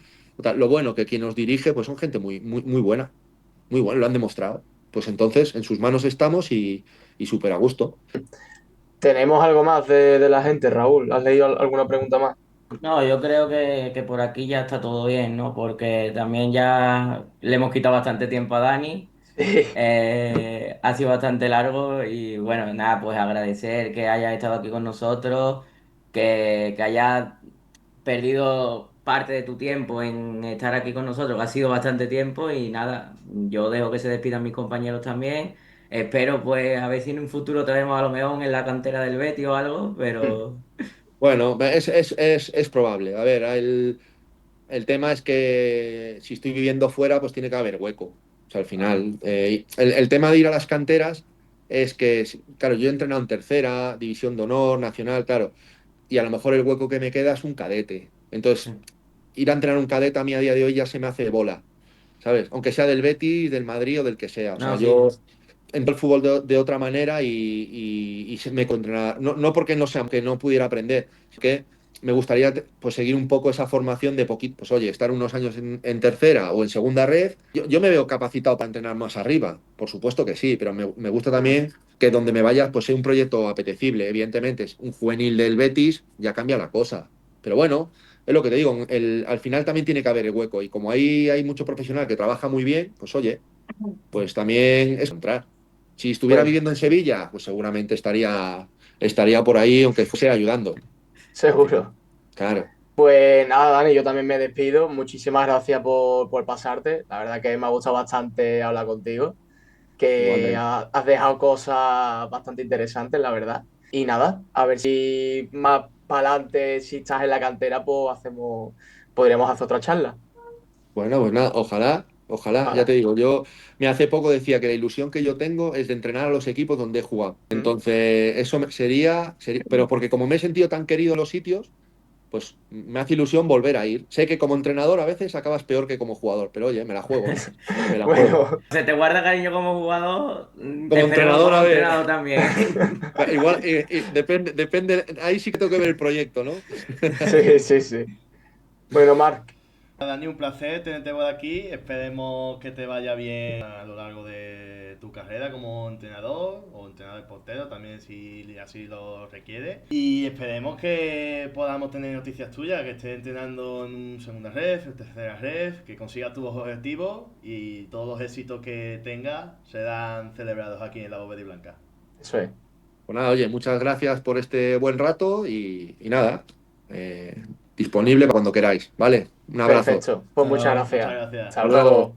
Lo bueno que quien nos dirige, pues son gente muy, muy, muy buena. Muy buena, lo han demostrado. Pues entonces, en sus manos estamos y súper a gusto. tenemos algo más de la gente, Raúl. ¿Has leído alguna pregunta más? No, yo creo que por aquí ya está todo bien, ¿no? Porque también ya le hemos quitado bastante tiempo a Dani. Sí. Ha sido bastante largo y bueno, nada, pues agradecer que hayas estado aquí con nosotros, que hayas perdido parte de tu tiempo en estar aquí con nosotros, que ha sido bastante tiempo y nada, yo dejo que se despidan mis compañeros también. Espero pues a ver si en un futuro te vemos a lo mejor en la cantera del Betis o algo, pero Bueno, es probable. A ver, el tema es que si estoy viviendo fuera, pues tiene que haber hueco. O sea, al final, el tema de ir a las canteras es que, claro, yo he entrenado en tercera, división de honor, nacional, claro, y a lo mejor el hueco que me queda es un cadete. Entonces, ir a entrenar un cadete a mí a día de hoy ya se me hace bola, ¿sabes? Aunque sea del Betis, del Madrid o del que sea. O sea, no, sí. yo entro al fútbol de otra manera y me contra, no porque no sea que no pudiera aprender, es que me gustaría pues seguir un poco esa formación de poquito, pues oye, estar unos años en tercera o en segunda red. Yo me veo capacitado para entrenar más arriba, por supuesto que sí, pero me gusta también que donde me vaya pues sea un proyecto apetecible. Evidentemente, es un juvenil del Betis, ya cambia la cosa. Pero bueno, es lo que te digo, al final también tiene que haber el hueco y como ahí hay mucho profesional que trabaja muy bien, pues oye, pues también es entrar. Si estuviera Pues viviendo en Sevilla, pues seguramente estaría por ahí, aunque fuese ayudando. seguro. Claro. Pues nada, Dani, yo también me despido. Muchísimas gracias por pasarte. La verdad que me ha gustado bastante hablar contigo, que Igualmente. has dejado cosas bastante interesantes, la verdad. Y nada, a ver si más para adelante, si estás en la cantera, pues podríamos hacer otra charla. Bueno, pues nada, ojalá, ya te Ojalá. digo, yo me hace poco decía que la ilusión que yo tengo es de entrenar a los equipos donde he jugado. Mm. Entonces, eso sería, pero porque como me he sentido tan querido en los sitios, pues me hace ilusión volver a ir. Sé que como entrenador a veces acabas peor que como jugador, pero oye, me la juego, ¿eh? Me la juego. Bueno, Se te guarda cariño como jugador, Como esperemos entrenador, como a ver, entrenador también. igual, depende, ahí sí que tengo que ver el proyecto, ¿no? sí, sí, sí. Bueno, Marc, Dani, un placer tenerte por aquí. Esperemos que te vaya bien a lo largo de tu carrera como entrenador o entrenador portero, también si así lo requiere. Y esperemos que podamos tener noticias tuyas, que estés entrenando en segunda red, en tercera red, que consigas tus objetivos y todos los éxitos que tengas serán celebrados aquí en la Bóveda y Blanca. eso es. Pues nada, oye, muchas gracias por este buen rato y nada, disponible para cuando queráis, ¿vale? Un abrazo. Perfecto. Pues muchas Muchas gracias. gracias. Hasta Hasta luego. luego.